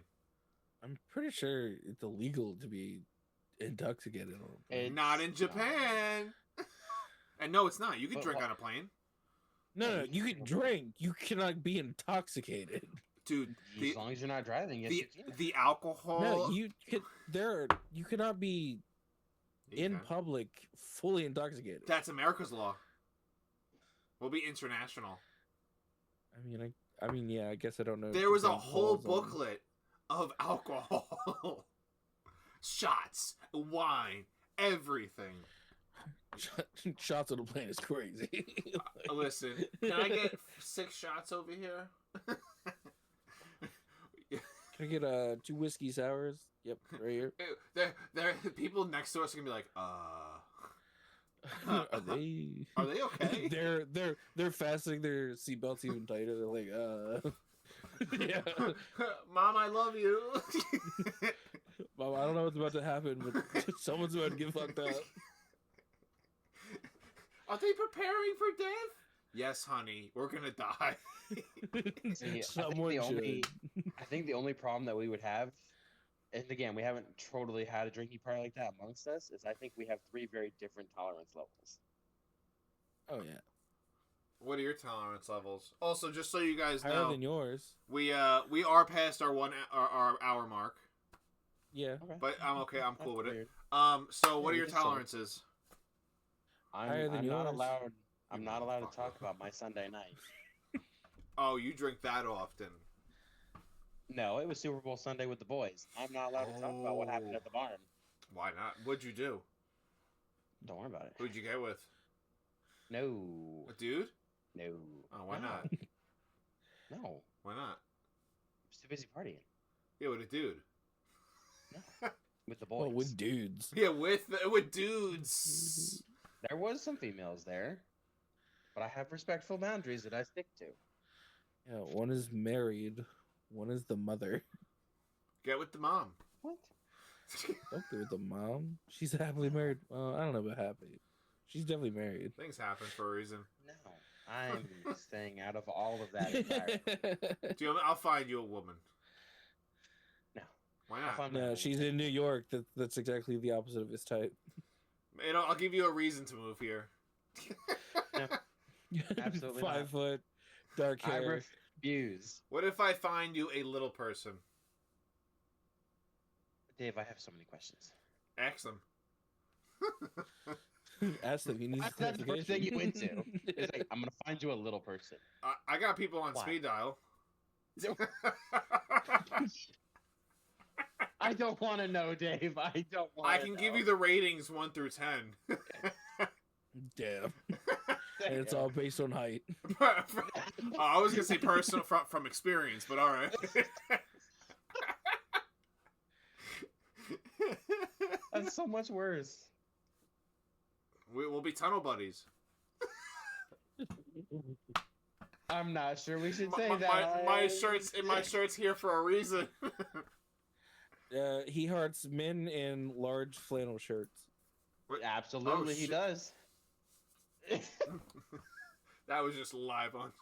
I'm pretty sure it's illegal to be intoxicated on a plane. Not in Japan. And no, it's not. You can drink on a plane. No, you can drink. You cannot be intoxicated. Dude, As long as you're not driving, yes, you can. the alcohol. No, you cannot be in public fully intoxicated. That's America's law. We'll be international. I mean, yeah. I guess I don't know. There was a Japan whole falls on- booklet of alcohol, shots, wine, everything. Shots on the plane is crazy. Listen, can I get 6 shots over here? Can I get 2 whiskey sours? Yep, right here. There, people next to us are gonna be like, Are they? Are they okay? They're fastening their seatbelts even tighter. They're like, yeah. Mom, I love you. Mom, I don't know what's about to happen, but someone's about to get fucked up. Are they preparing for death? Yes, honey. We're gonna die. See, Someone should. I think the only problem that we would have, and again, we haven't totally had a drinking party like that amongst us, is I think we have 3 very different tolerance levels. Oh yeah, What are your tolerance levels? Also, just so you guys higher know, than yours. we are past our our hour mark, Yeah, Okay. but I'm okay. I'm cool with it. Weird. So what Yeah, are your we can still- tolerances? Higher than I'm not yours. allowed. I'm You not allowed to motherfucker. talk about my Sunday night. Oh, you drink that often. No, it was Super Bowl Sunday with the boys. I'm not allowed to talk about what happened at the barn. Why not? What'd you do? Don't worry about it. Who'd you get with? No. A dude? No. Oh, why No. not? No. Why not? I was too busy partying. Yeah, with a dude. With the boys. well, with dudes. Yeah, with dudes. There was some females there, but I have respectful boundaries that I stick to. Yeah, one is married, one is the mother. Get with the mom. What? Don't go with the mom. She's happily married. Well, I don't know about happy. She's definitely married. Things happen for a reason. No. I'm staying out of all of that environment. Do you, I'll find you a woman. No. Why I'll not? find No, my- she's in New York. That's exactly the opposite of his type. I'll give you a reason to move here. Absolutely 5 not. foot, dark I hair. refuse. What if I find you a little person? Dave, I have so many questions. Ask them. Ask them. He needs That's the first thing you went to. clarification. It's like, I'm going to find you a little person. I got people on Why? speed dial. I don't want to know, Dave. I don't want I can give you the ratings 1 through 10. Damn. And it's all based on height. I was gonna say personal from experience, but all right. That's so much worse. We'll be tunnel buddies. I'm not sure we should say My that. my shirt's here for a reason. He hearts men in large flannel shirts. Absolutely, Oh, he shit. does. That was just live on.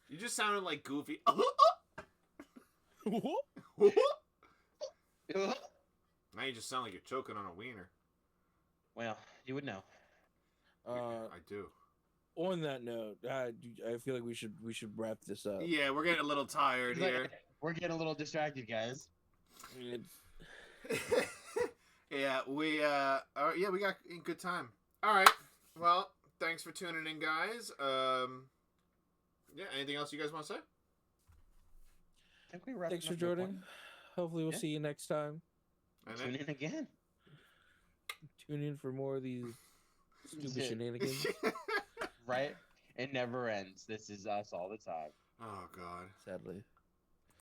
You just sounded like Goofy. Now you just sound like you're choking on a wiener. Well, you would know. I do. On that note, I feel like we should wrap this up. Yeah, we're getting a little tired here. We're getting a little distracted, guys. It's- Yeah, we got a good time. All right. Well, thanks for tuning in, guys. Yeah, anything else you guys want to say? I think we wrapped Thanks it for up to a joining. point. Hopefully, we'll Yeah. see you next time. And Tune in again. Tune in for more of these stupid shenanigans. Right? It never ends. This is us all the time. Oh God. Sadly.